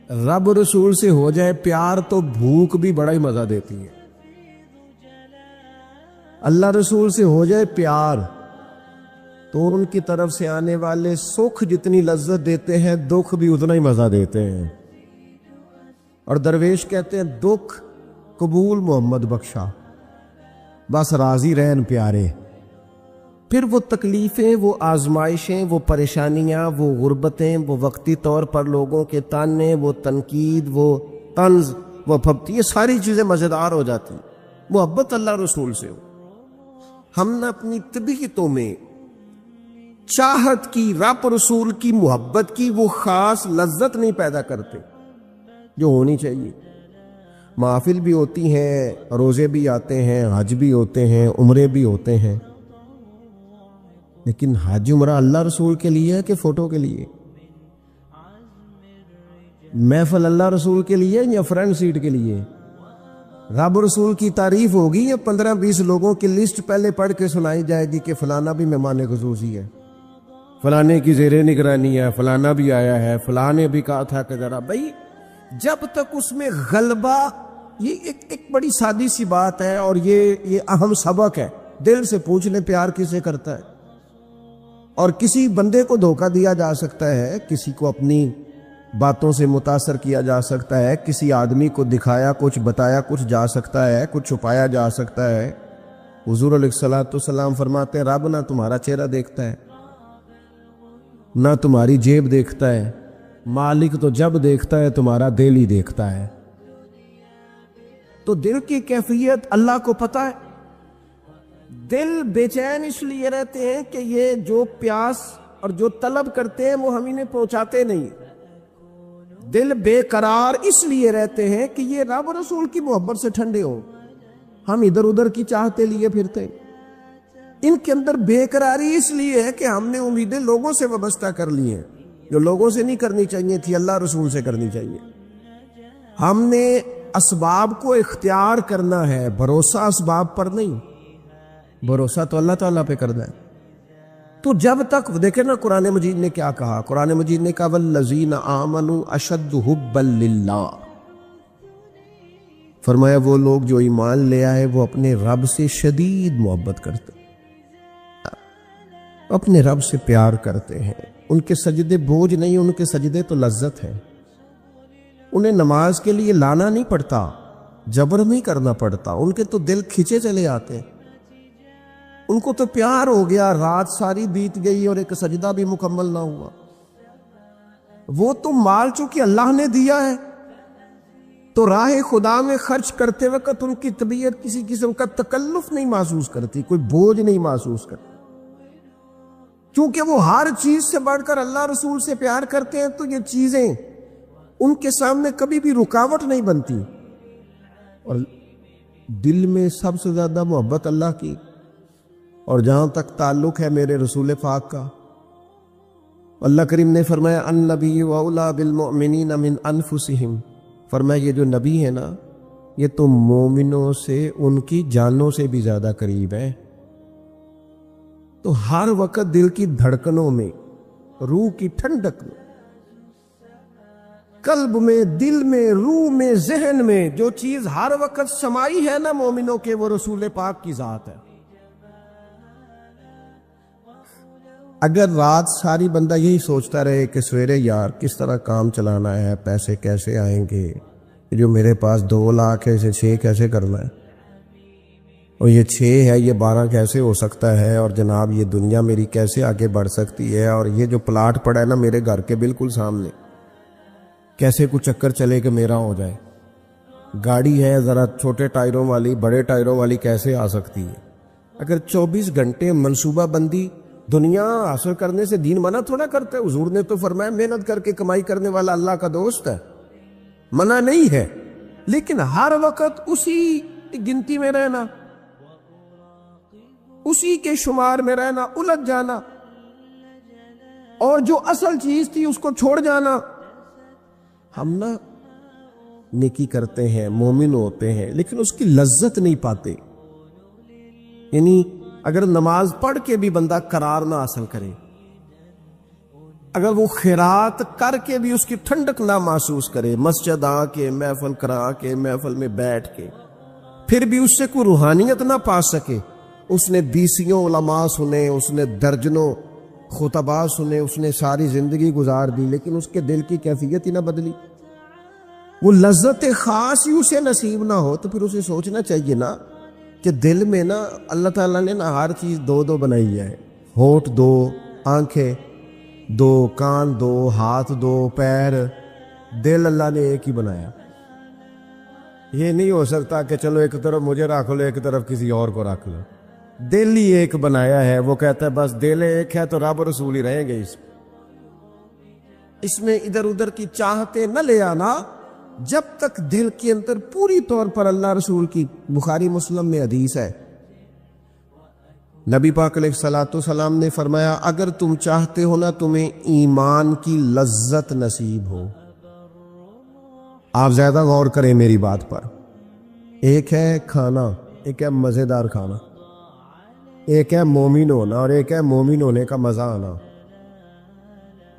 رب رسول سے ہو جائے پیار، تو بھوک بھی بڑا ہی مزہ دیتی ہے۔ اللہ رسول سے ہو جائے پیار تو ان کی طرف سے آنے والے سکھ جتنی لذت دیتے ہیں دکھ بھی اتنا ہی مزہ دیتے ہیں. اور درویش کہتے ہیں دکھ قبول محمد بخشا، بس راضی رہن پیارے. پھر وہ تکلیفیں، وہ آزمائشیں، وہ پریشانیاں، وہ غربتیں، وہ وقتی طور پر لوگوں کے تانے، وہ تنقید، وہ طنز، وہ پھپتی، یہ ساری چیزیں مزیدار ہو جاتی. محبت اللہ رسول سے ہو. ہم نے اپنی طبیعتوں میں چاہت کی، رب رسول کی محبت کی وہ خاص لذت نہیں پیدا کرتے جو ہونی چاہیے. محافل بھی ہوتی ہیں، روزے بھی آتے ہیں، حج بھی ہوتے ہیں، عمرے بھی ہوتے ہیں، لیکن حج عمرہ اللہ رسول کے لیے ہے کہ فوٹو کے لیے؟ محفل اللہ رسول کے لیے یا فرنٹ سیٹ کے لیے؟ رب رسول کی تعریف ہوگی یا 15-20 لوگوں کی لسٹ پہلے پڑھ کے سنائی جائے گی کہ فلانا بھی مہمان خصوصی ہے، فلانے کی زیر نگرانی ہے، فلانا بھی آیا ہے، فلانے بھی کہا تھا کہ ذرا بھائی. جب تک اس میں غلبہ، یہ ایک بڑی سادی سی بات ہے اور یہ اہم سبق ہے. دل سے پوچھ لیں پیار کسے کرتا ہے. اور کسی بندے کو دھوکہ دیا جا سکتا ہے، کسی کو اپنی باتوں سے متاثر کیا جا سکتا ہے، کسی آدمی کو دکھایا کچھ، بتایا کچھ جا سکتا ہے، کچھ چھپایا جا سکتا ہے. حضور علیہ الصلوۃ والسلام فرماتے ہیں رب نہ تمہارا چہرہ دیکھتا ہے نہ تمہاری جیب دیکھتا ہے، مالک تو جب دیکھتا ہے تمہارا دل ہی دیکھتا ہے. تو دل کی کیفیت اللہ کو پتہ ہے. دل بے چین اس لیے رہتے ہیں کہ یہ جو پیاس اور جو طلب کرتے ہیں وہ ہم انہیں پہنچاتے نہیں. دل بے قرار اس لیے رہتے ہیں کہ یہ رب رسول کی محبت سے ٹھنڈے ہوں. ہم ادھر ادھر کی چاہتے لیے پھرتے. ان کے اندر بے قراری اس لیے ہے کہ ہم نے امیدیں لوگوں سے وابستہ کر لی ہیں جو لوگوں سے نہیں کرنی چاہیے تھی، اللہ رسول سے کرنی چاہیے. ہم نے اسباب کو اختیار کرنا ہے، بھروسہ اسباب پر نہیں، بھروسہ تو اللہ تعالیٰ پہ کرنا ہے. تو جب تک دیکھیں نا قرآن مجید نے کیا کہا. قرآن مجید نے کہا والذین آمنوا اشد حبا للہ. فرمایا وہ لوگ جو ایمان لے آئے وہ اپنے رب سے شدید محبت کرتے، اپنے رب سے پیار کرتے ہیں. ان کے سجدے بوجھ نہیں، ان کے سجدے تو لذت ہے. انہیں نماز کے لیے لانا نہیں پڑتا، جبر نہیں کرنا پڑتا، ان کے تو دل کھچے چلے آتے ہیں. ان کو تو پیار ہو گیا، رات ساری بیت گئی اور ایک سجدہ بھی مکمل نہ ہوا. وہ تو مال چونکہ اللہ نے دیا ہے تو راہ خدا میں خرچ کرتے وقت ان کی طبیعت کسی قسم کا تکلف نہیں محسوس کرتی، کوئی بوجھ نہیں محسوس کرتی، کیونکہ وہ ہر چیز سے بڑھ کر اللہ رسول سے پیار کرتے ہیں. تو یہ چیزیں ان کے سامنے کبھی بھی رکاوٹ نہیں بنتی. اور دل میں سب سے زیادہ محبت اللہ کی، اور جہاں تک تعلق ہے میرے رسول پاک کا، اللہ کریم نے فرمایا النبی اولیٰ بالمؤمنین من انفسہم. فرمایا یہ جو نبی ہے نا یہ تو مومنوں سے ان کی جانوں سے بھی زیادہ قریب ہے. تو ہر وقت دل کی دھڑکنوں میں، روح کی ٹھنڈک میں، قلب میں، دل میں، روح میں، ذہن میں جو چیز ہر وقت سمائی ہے نا مومنوں کے، وہ رسول پاک کی ذات ہے. اگر رات ساری بندہ یہی سوچتا رہے کہ سویرے یار کس طرح کام چلانا ہے، پیسے کیسے آئیں گے، جو میرے پاس 2 لاکھ ہے اسے 6 کیسے کرنا ہے، اور یہ 6 ہے یہ 12 کیسے ہو سکتا ہے، اور جناب یہ دنیا میری کیسے آگے بڑھ سکتی ہے، اور یہ جو پلاٹ پڑا ہے نا میرے گھر کے بالکل سامنے کیسے کچھ چکر چلے کہ میرا ہو جائے، گاڑی ہے ذرا چھوٹے ٹائروں والی بڑے ٹائروں والی کیسے آ سکتی ہے. اگر 24 گھنٹے منصوبہ بندی دنیا حاصل کرنے سے دین منع تھوڑا کرتا ہے. حضور نے تو فرمایا محنت کر کے کمائی کرنے والا اللہ کا دوست ہے، منع نہیں ہے، لیکن ہر وقت اسی گنتی میں رہنا، اسی کے شمار میں رہنا، الجھ جانا، اور جو اصل چیز تھی اس کو چھوڑ جانا. ہم نا نیکی کرتے ہیں، مومن ہوتے ہیں، لیکن اس کی لذت نہیں پاتے. یعنی اگر نماز پڑھ کے بھی بندہ قرار نہ حاصل کرے، اگر وہ خیرات کر کے بھی اس کی ٹھنڈک نہ محسوس کرے، مسجد آ کے، محفل کرا کے، محفل میں بیٹھ کے، پھر بھی اس سے کوئی روحانیت نہ پا سکے، اس نے بیسیوں علماء سنے، اس نے درجنوں خطباء سنے، اس نے ساری زندگی گزار دی، لیکن اس کے دل کی کیفیت ہی نہ بدلی۔ وہ لذت خاص ہی اسے نصیب نہ ہو تو پھر اسے سوچنا چاہیے نا کہ دل میں نا اللہ تعالیٰ نے نا ہر چیز دو دو بنائی ہے، ہونٹ دو، آنکھیں دو، کان دو، ہاتھ دو، پیر، دل اللہ نے ایک ہی بنایا۔ یہ نہیں ہو سکتا کہ چلو ایک طرف مجھے رکھ لو ایک طرف کسی اور کو رکھ لو، دل ہی ایک بنایا ہے۔ وہ کہتا ہے بس دل ایک ہے تو رب رسول ہی رہیں گے، اس میں ادھر ادھر کی چاہتے نہ لے آنا جب تک دل کے اندر پوری طور پر اللہ رسول کی۔ بخاری مسلم میں حدیث ہے، نبی پاک علیہ الصلوۃ والسلام نے فرمایا اگر تم چاہتے ہو نا تمہیں ایمان کی لذت نصیب ہو، آپ زیادہ غور کریں میری بات پر، ایک ہے کھانا، ایک ہے مزیدار کھانا، ایک ہے مومن ہونا اور ایک ہے مومن ہونے کا مزہ آنا،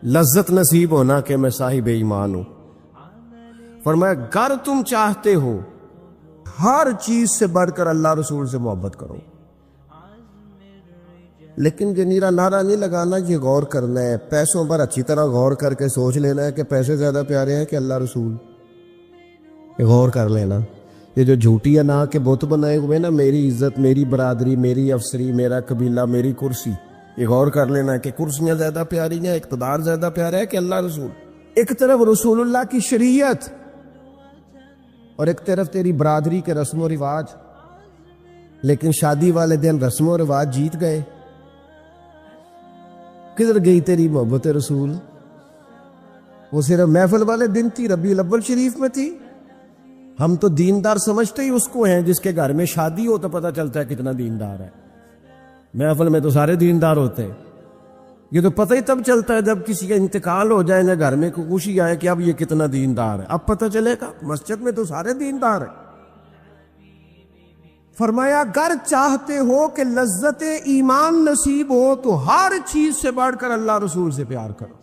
لذت نصیب ہونا کہ میں صاحب ایمان ہوں۔ فرمایا اگر تم چاہتے ہو ہر چیز سے بڑھ کر اللہ رسول سے محبت کرو، لیکن جنیرا نعرہ نہیں لگانا، یہ غور کرنا ہے، پیسوں پر اچھی طرح غور کر کے سوچ لینا ہے کہ پیسے زیادہ پیارے ہیں کہ اللہ رسول، یہ غور کر لینا۔ یہ جو جھوٹی انا کے بت بنائے ہوئے نا، میری عزت، میری برادری، میری افسری، میرا قبیلہ، میری کرسی، یہ غور کر لینا ہے کہ کرسیاں زیادہ پیاری ہیں، اقتدار زیادہ پیارا ہے کہ اللہ رسول۔ ایک طرف رسول اللہ کی شریعت اور ایک طرف تیری برادری کے رسم و رواج، لیکن شادی والے دن رسم و رواج جیت گئے۔ کدھر گئی تیری محبت رسول؟ وہ صرف محفل والے دن تھی، ربیع الاول شریف میں تھی۔ ہم تو دیندار سمجھتے ہی اس کو ہیں جس کے گھر میں شادی ہو تو پتہ چلتا ہے کتنا دیندار ہے۔ محفل میں تو سارے دیندار ہوتے ہیں، یہ تو پتہ ہی تب چلتا ہے جب کسی کا انتقال ہو جائے یا گھر میں کوئی خوشی آئے کہ اب یہ کتنا دیندار ہے، اب پتہ چلے گا۔ مسجد میں تو سارے دیندار ہیں۔ فرمایا اگر چاہتے ہو کہ لذت ایمان نصیب ہو تو ہر چیز سے بڑھ کر اللہ رسول سے پیار کرو۔